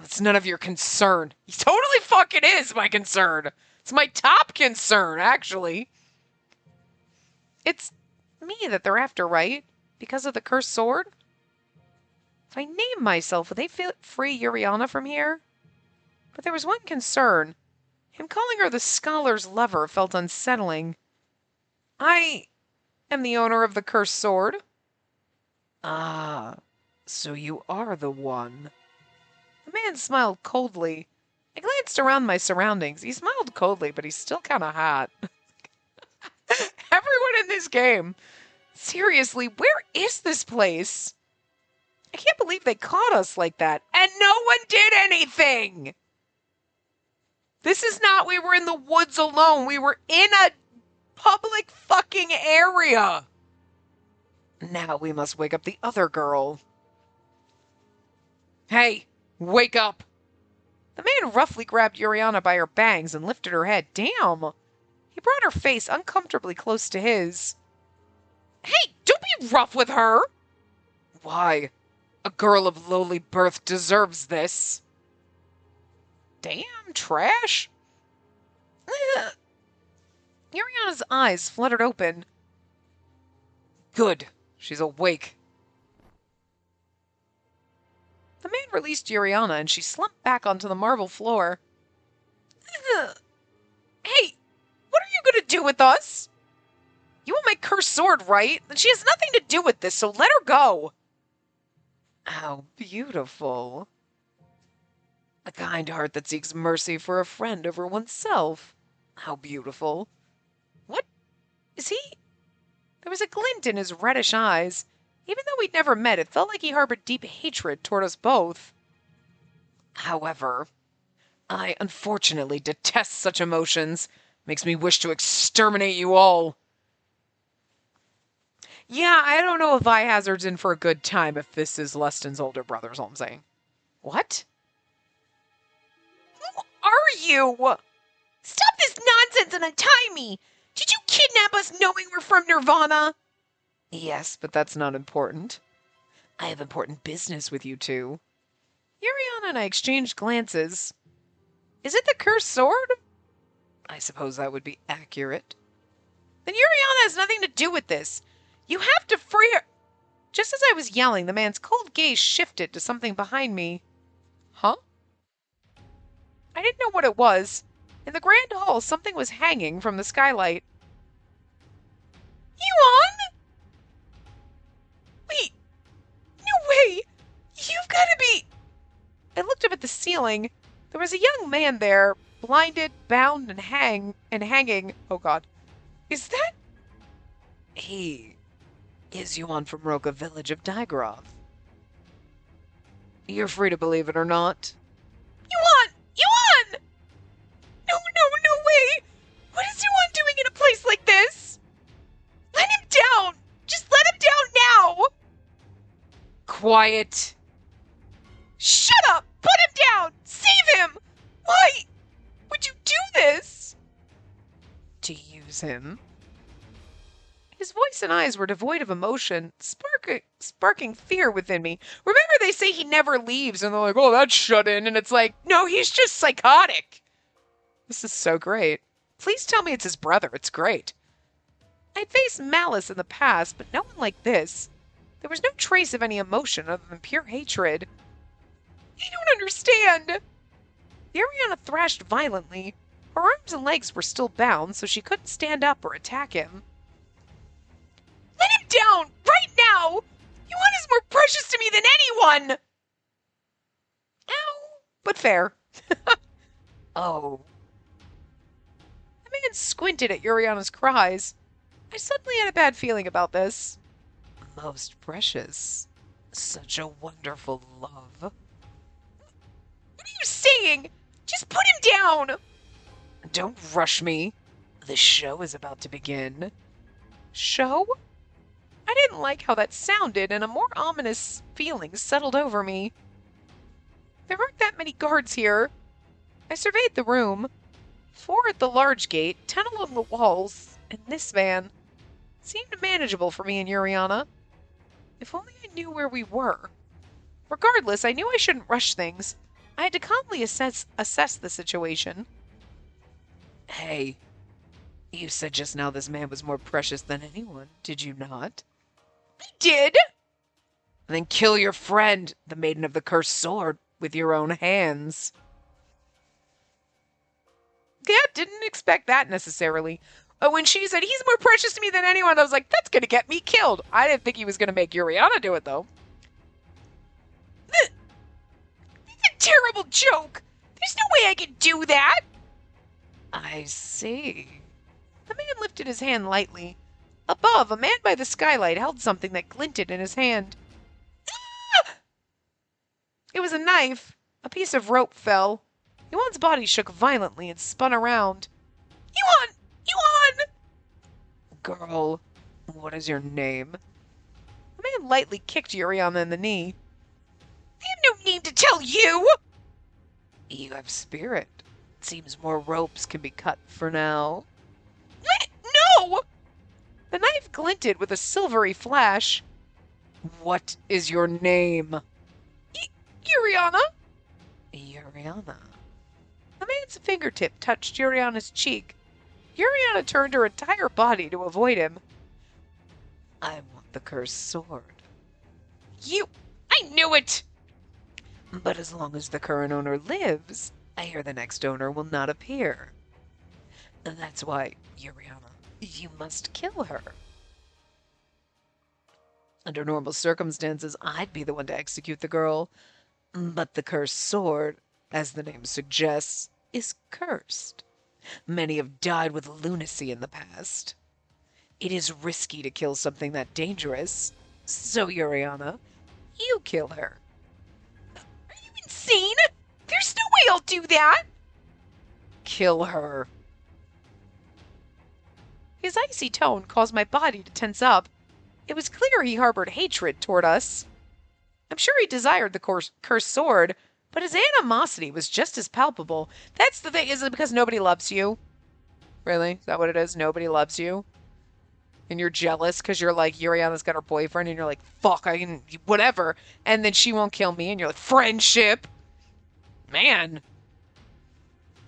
It's none of your concern. He totally fucking is my concern. It's my top concern, actually. It's me that they're after, right? Because of the cursed sword? If I name myself, will they free Yuriana from here? But there was one concern. Him calling her the scholar's lover felt unsettling. I am the owner of the cursed sword. Ah, so you are the one. The man smiled coldly. I glanced around my surroundings. He smiled coldly, but he's still kind of hot. Everyone in this game. Seriously, where is this place? I can't believe they caught us like that. And no one did anything! This is not, we were in the woods alone. We were in a public fucking area. Now we must wake up the other girl. Hey, wake up. The man roughly grabbed Yuriana by her bangs and lifted her head. Damn. He brought her face uncomfortably close to his. Hey, don't be rough with her. Why? A girl of lowly birth deserves this. Damn, trash. Ugh. Yuriana's eyes fluttered open. Good. She's awake. The man released Yuriana and she slumped back onto the marble floor. Ugh. Hey, what are you going to do with us. You want my cursed sword, right? She has nothing to do with this, so let her go. How beautiful. A kind heart that seeks mercy for a friend over oneself. How beautiful. What is he? There was a glint in his reddish eyes. Even though we'd never met, it felt like he harbored deep hatred toward us both. However, I unfortunately detest such emotions. Makes me wish to exterminate you all. Yeah, I don't know if Hazard's in for a good time if this is Leston's older brother, is all I'm saying. What? Who are you? Stop this nonsense and untie me! Did you kidnap us knowing we're from Nirvana? Yes, but that's not important. I have important business with you two. Yuriana and I exchanged glances. Is it the cursed sword? I suppose that would be accurate. Then Yuriana has nothing to do with this. You have to free her. Just as I was yelling, the man's cold gaze shifted to something behind me. Huh? I didn't know what it was. In the grand hall, something was hanging from the skylight. Yuan? Wait. No way. You've got to be... I looked up at the ceiling. There was a young man there, blinded, bound, and hanging. Oh, God. Is that... He is Yuan from Roka village of Digrov. You're free to believe it or not. Yuan! Yuan! No way! What is Yuan doing in a place like this? Let him down! Just let him down now! Quiet. Shut up! Put him down! Save him! Why would you do this? To use him. His voice and eyes were devoid of emotion, sparking fear within me. Remember they say he never leaves, and they're like, oh, that's shut in, and it's like, no, he's just psychotic. This is so great. Please tell me it's his brother. It's great. I'd faced malice in the past, but no one like this. There was no trace of any emotion other than pure hatred. I don't understand. The Ariana thrashed violently. Her arms and legs were still bound, so she couldn't stand up or attack him. Let him down! Right now! Yuan is more precious to me than anyone! Ow! But fair. Oh. The man squinted at Yuriana's cries. I suddenly had a bad feeling about this. Most precious. Such a wonderful love. What are you saying? Just put him down! Don't rush me. The show is about to begin. Show? I didn't like how that sounded, and a more ominous feeling settled over me. There aren't that many guards here. I surveyed the room. 4 at the large gate, 10 along the walls, and this man. Seemed manageable for me and Yuriana. If only I knew where we were. Regardless, I knew I shouldn't rush things. I had to calmly assess the situation. Hey, you said just now this man was more precious than anyone, did you not? I did! Then kill your friend, the Maiden of the Cursed Sword, with your own hands. Yeah, didn't expect that necessarily. When she said, he's more precious to me than anyone, I was like, that's going to get me killed. I didn't think he was going to make Yuriana do it, though. It's a terrible joke. There's no way I could do that. I see. The man lifted his hand lightly. Above, a man by the skylight held something that glinted in his hand. Ah! It was a knife. A piece of rope fell. Yuan's body shook violently and spun around. Yuan! Yuan! Girl, what is your name? The man lightly kicked Yuriana in the knee. I have no name to tell you! You have spirit. It seems more ropes can be cut for now. What? No! The knife glinted with a silvery flash. What is your name? Yuriana. Yuriana. The man's fingertip touched Yuriana's cheek. Yuriana turned her entire body to avoid him. I want the cursed sword. I knew it! But as long as the current owner lives, I hear the next owner will not appear. That's why, Yuriana, You must kill her. Under normal circumstances, I'd be the one to execute the girl. But the cursed sword, as the name suggests, is cursed. Many have died with lunacy in the past. It is risky to kill something that dangerous. So, Yuriana, you kill her. Are you insane? There's no way I'll do that! Kill her. His icy tone caused my body to tense up. It was clear he harbored hatred toward us. I'm sure he desired the cursed sword, but his animosity was just as palpable. That's the thing. Is it because nobody loves you? Really? Is that what it is? Nobody loves you? And you're jealous because you're like, Yuriana's got her boyfriend, and you're like, fuck, I can, whatever. And then she won't kill me, and you're like, friendship. Man.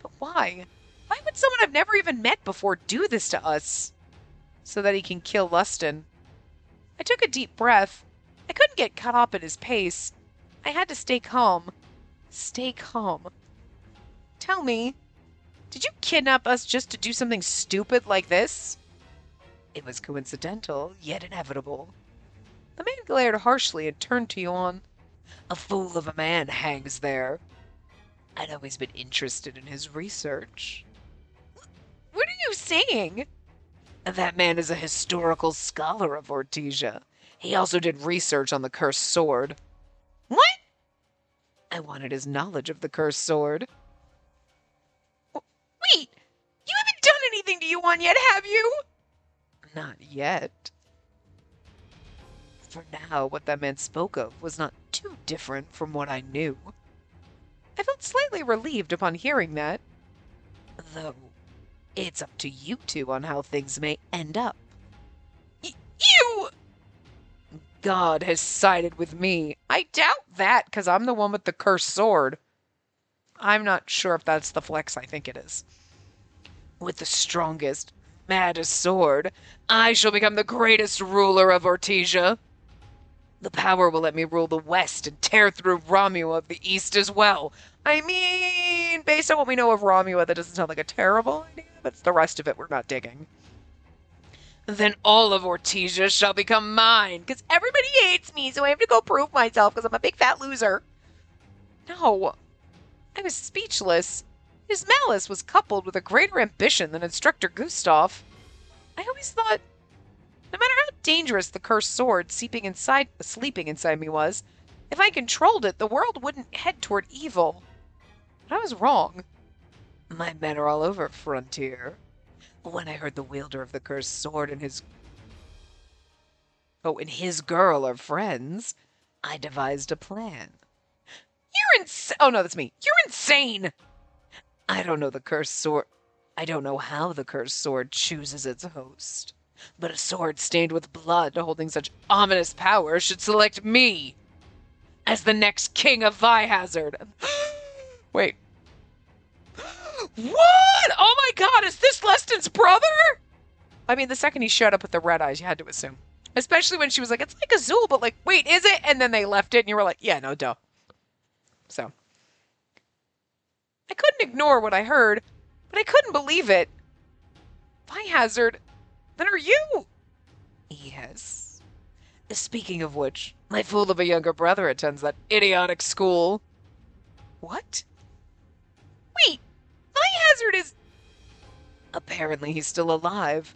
But why? Why would someone I've never even met before do this to us? So that he can kill Lustin. I took a deep breath. I couldn't get caught up in his pace. I had to stay calm. Stay calm. Tell me, did you kidnap us just to do something stupid like this? It was coincidental, yet inevitable. The man glared harshly and turned to Yuan. A fool of a man hangs there. I'd always been interested in his research. What are you saying? That man is a historical scholar of Ortesia. He also did research on the cursed sword. What? I wanted his knowledge of the cursed sword. Wait, you haven't done anything to Yuan yet, have you? Not yet. For now, what that man spoke of was not too different from what I knew. I felt slightly relieved upon hearing that. Though, it's up to you two on how things may end up. You! God has sided with me. I doubt that, because I'm the one with the cursed sword. I'm not sure if that's the flex I think it is. With the strongest, maddest sword, I shall become the greatest ruler of Ortesia. The power will let me rule the West and tear through Romua of the East as well. I mean, based on what we know of Romua, that doesn't sound like a terrible idea, but the rest of it we're not digging. Then all of Ortesia shall become mine, because everybody hates me, so I have to go prove myself, because I'm a big fat loser. No, I was speechless. His malice was coupled with a greater ambition than Instructor Gustav. I always thought, no matter how dangerous the cursed sword sleeping inside me was, if I controlled it, the world wouldn't head toward evil. But I was wrong. My men are all over Frontier. When I heard the wielder of the cursed sword and his girl are friends, I devised a plan. You're insane! Oh no, that's me. You're insane! I don't know the cursed sword. I don't know how the cursed sword chooses its host. But a sword stained with blood holding such ominous power should select me as the next king of Vihazard. Wait. What? Oh my god, is this Leston's brother? I mean, the second he showed up with the red eyes, you had to assume. Especially when she was like, it's like Azul, but like, wait, is it? And then they left it, and you were like, yeah, no, duh. So. I couldn't ignore what I heard, but I couldn't believe it. Vihazard, then are you? Yes. Speaking of which, my fool of a younger brother attends that idiotic school. What? Wait, Vihazard is... Apparently he's still alive.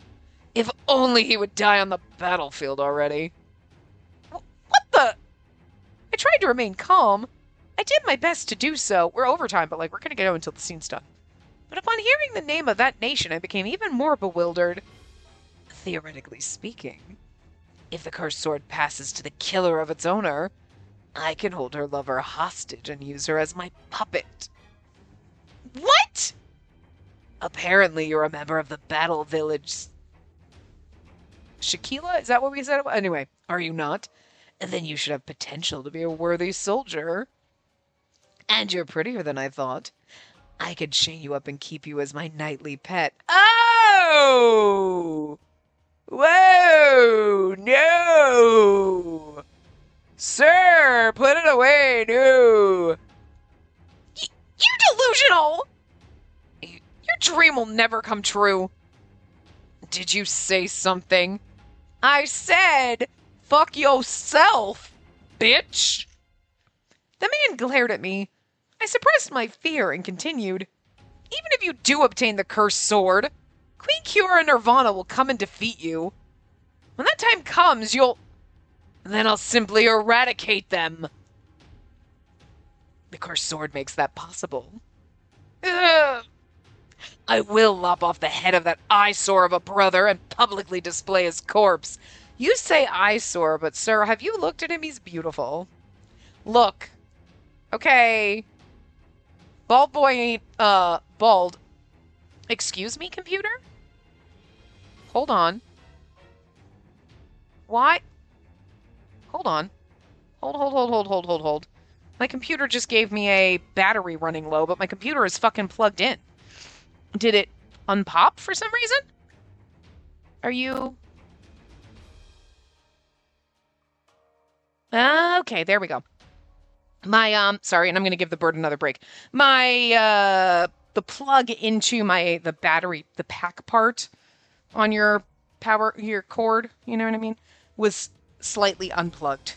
If only he would die on the battlefield already. What the? I tried to remain calm. I did my best to do so. We're overtime, but like, we're gonna go until the scene's done. But upon hearing the name of that nation, I became even more bewildered. Theoretically speaking, if the cursed sword passes to the killer of its owner, I can hold her lover hostage and use her as my puppet. What? Apparently you're a member of the battle village. Shakila? Is that what we said? Anyway, are you not? And then you should have potential to be a worthy soldier. And you're prettier than I thought. I could chain you up and keep you as my nightly pet. Oh! Whoa! No! Sir, put it away, no! You're delusional! Your dream will never come true. Did you say something? I said, fuck yourself, bitch. The man glared at me. I suppressed my fear and continued. Even if you do obtain the cursed sword, Queen Kiora Nirvana will come and defeat you. When that time comes, then I'll simply eradicate them. The cursed sword makes that possible. Ugh. I will lop off the head of that eyesore of a brother and publicly display his corpse. You say eyesore, but sir, have you looked at him? He's beautiful. Look. Okay. Bald boy ain't, bald. Excuse me, computer? Hold on. What? Hold on. Hold. My computer just gave me a battery running low, but my computer is fucking plugged in. Did it unpop for some reason? Are you... Okay, there we go. My, sorry, and I'm gonna give the bird another break. My, the plug into the battery, the pack part on your cord, you know what I mean, was slightly unplugged.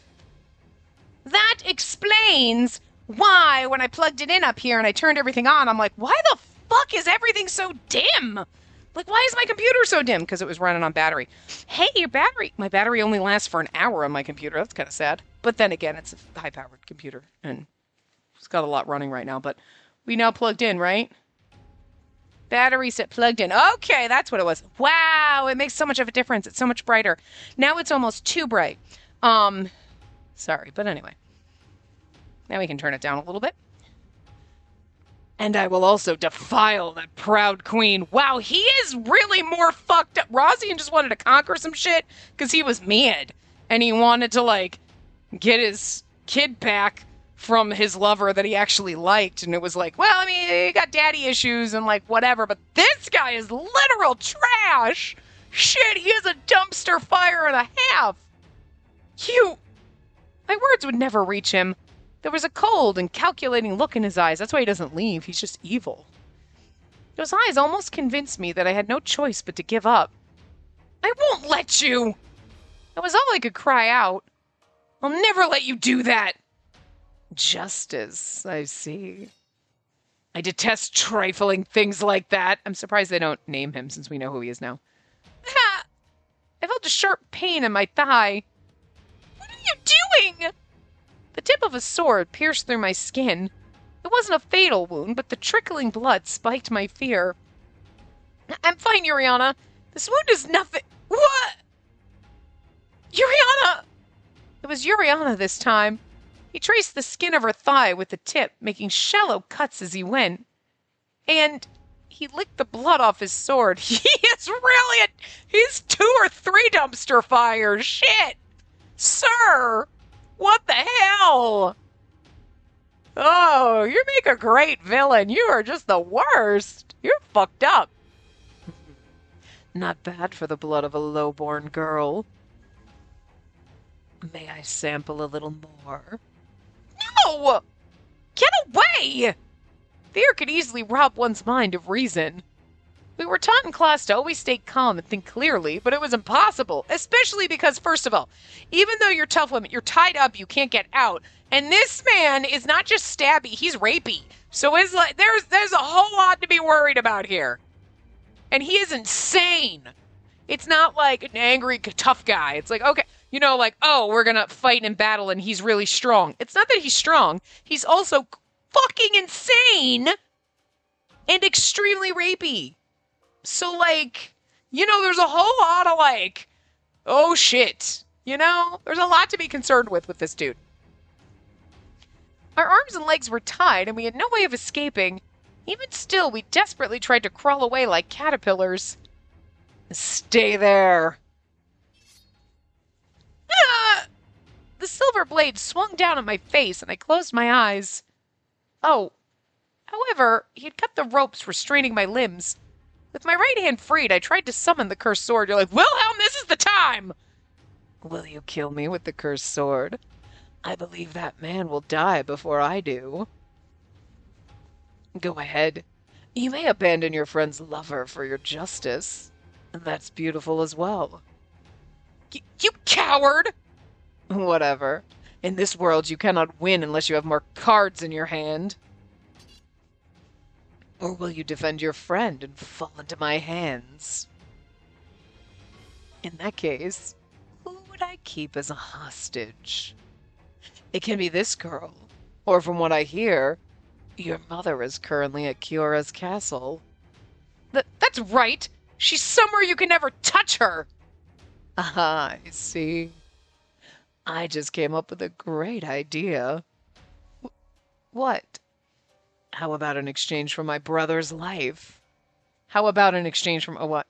That explains why when I plugged it in up here and I turned everything on, I'm like, why the fuck is everything so dim? Like, why is my computer so dim? Because it was running on battery. Hey, your battery. My battery only lasts for an hour on my computer. That's kind of sad. But then again, it's a high-powered computer, and it's got a lot running right now. But we now plugged in, right? Battery set plugged in. Okay, that's what it was. Wow, it makes so much of a difference. It's so much brighter. Now it's almost too bright. Sorry, but anyway. Now we can turn it down a little bit. And I will also defile that proud queen. Wow, he is really more fucked up. Rosian just wanted to conquer some shit because he was mad. And he wanted to, like, get his kid back from his lover that he actually liked. And it was like, well, I mean, he got daddy issues and, like, whatever. But this guy is literal trash. Shit, he is a dumpster fire and a half. My words would never reach him. There was a cold and calculating look in his eyes. That's why he doesn't leave. He's just evil. Those eyes almost convinced me that I had no choice but to give up. I won't let you! That was all I could cry out. I'll never let you do that! Justice, I see. I detest trifling things like that. I'm surprised they don't name him since we know who he is now. Ha! I felt a sharp pain in my thigh. What are you doing? The tip of a sword pierced through my skin. It wasn't a fatal wound, but the trickling blood spiked my fear. I'm fine, Yuriana. This wound is nothing. What? Yuriana! It was Yuriana this time. He traced the skin of her thigh with the tip, making shallow cuts as he went. And he licked the blood off his sword. He is really he's 2 or 3 dumpster fires. Shit! Sir! What the hell? Oh, you make a great villain. You are just the worst. You're fucked up. Not bad for the blood of a low-born girl. May I sample a little more? No! Get away! Fear could easily rob one's mind of reason. We were taught in class to always stay calm and think clearly, but it was impossible, especially because, first of all, even though you're tough women, you're tied up, you can't get out. And this man is not just stabby, he's rapey. So it's like there's a whole lot to be worried about here. And he is insane. It's not like an angry, tough guy. It's like, okay, you know, like, oh, we're gonna fight in battle and he's really strong. It's not that he's strong, he's also fucking insane and extremely rapey. So, like, you know, there's a whole lot of, like, oh, shit. You know, there's a lot to be concerned with this dude. Our arms and legs were tied, and we had no way of escaping. Even still, we desperately tried to crawl away like caterpillars. Stay there. Ah! The silver blade swung down at my face, and I closed my eyes. Oh. However, he had cut the ropes restraining my limbs. With my right hand freed, I tried to summon the cursed sword. You're like, Wilhelm, this is the time! Will you kill me with the cursed sword? I believe that man will die before I do. Go ahead. You may abandon your friend's lover for your justice. That's beautiful as well. You coward! Whatever. In this world, you cannot win unless you have more cards in your hand. Or will you defend your friend and fall into my hands? In that case, who would I keep as a hostage? It can be this girl, or from what I hear, your mother is currently at Kyora's castle. That's right! She's somewhere you can never touch her! Ah, I see. I just came up with a great idea. What? How about an exchange for my brother's life? How about an exchange from a what?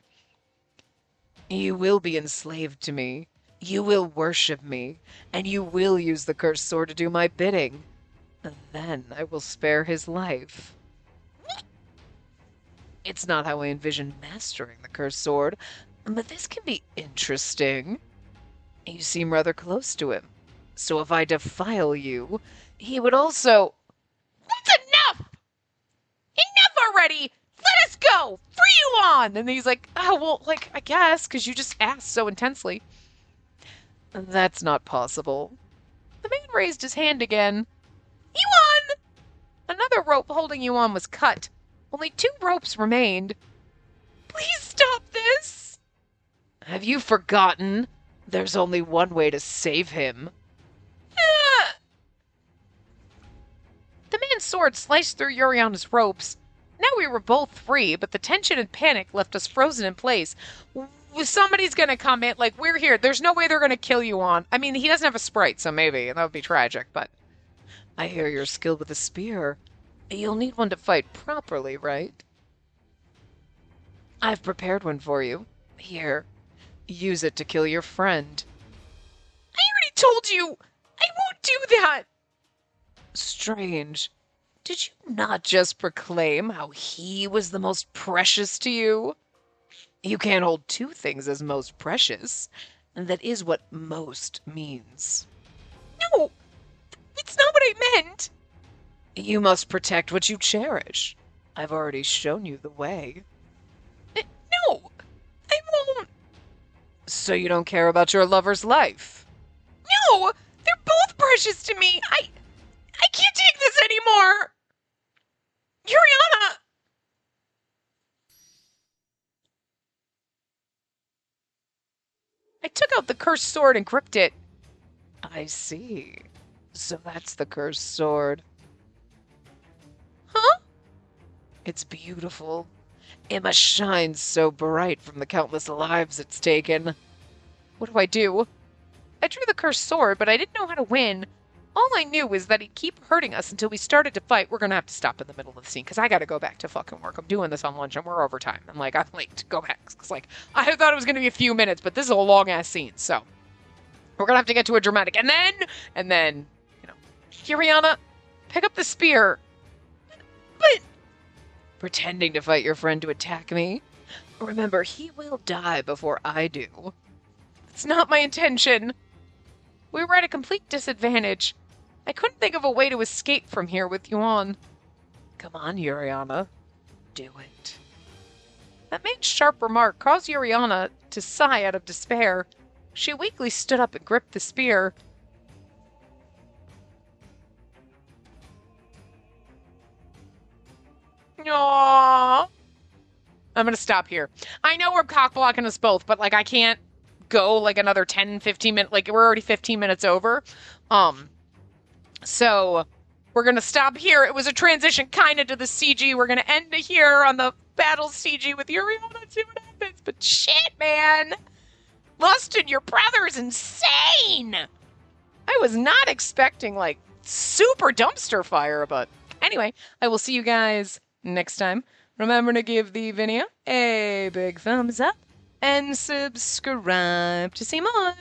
You will be enslaved to me. You will worship me, and you will use the cursed sword to do my bidding. And then I will spare his life. It's not how I envision mastering the cursed sword, but this can be interesting. You seem rather close to him, so if I defile you, he would also... That's enough! Enough already! Let us go! Free you on! And he's like, oh, well, like, I guess, because you just asked so intensely. That's not possible. The man raised his hand again. You won! Another rope holding you on was cut. Only 2 ropes remained. Please stop this! Have you forgotten? There's only one way to save him. The man's sword sliced through Yuriana's ropes. Now we were both free, but the tension and panic left us frozen in place. Somebody's gonna comment, like, we're here. There's no way they're gonna kill you on. I mean, he doesn't have a sprite, so maybe. That would be tragic, but... I hear you're skilled with a spear. You'll need one to fight properly, right? I've prepared one for you. Here. Use it to kill your friend. I already told you! I won't do that! Strange. Did you not just proclaim how he was the most precious to you? You can't hold 2 things as most precious, and that is what most means. No! It's not what I meant! You must protect what you cherish. I've already shown you the way. No! I won't! So you don't care about your lover's life? No! They're both precious to me! I can't take this anymore! Yuriana! I took out the cursed sword and gripped it. I see. So that's the cursed sword. Huh? It's beautiful. It must shine so bright from the countless lives it's taken. What do I do? I drew the cursed sword, but I didn't know how to win. All I knew was that he'd keep hurting us until we started to fight. We're gonna have to stop in the middle of the scene, because I gotta go back to fucking work. I'm doing this on lunch, and we're overtime. I'm late to go back. Because, I thought it was gonna be a few minutes, but this is a long-ass scene, so... We're gonna have to get to a dramatic... And then, Yuriana, pick up the spear. But... Pretending to fight your friend to attack me? Remember, he will die before I do. It's not my intention. We were at a complete disadvantage. I couldn't think of a way to escape from here with you on. Come on, Yuriana. Do it. That man's sharp remark caused Yuriana to sigh out of despair. She weakly stood up and gripped the spear. Aww. I'm gonna stop here. I know we're cock-blocking us both, but, I can't go, another 10, 15 minutes. We're already 15 minutes over. So we're gonna stop here. It was a transition kind of to the CG. We're gonna end here on the battle CG with Yuriana. See what happens. But shit, man. Lust in your brother is insane. I was not expecting, super dumpster fire, but anyway, I will see you guys next time. Remember to give the video a big thumbs up and subscribe to see more.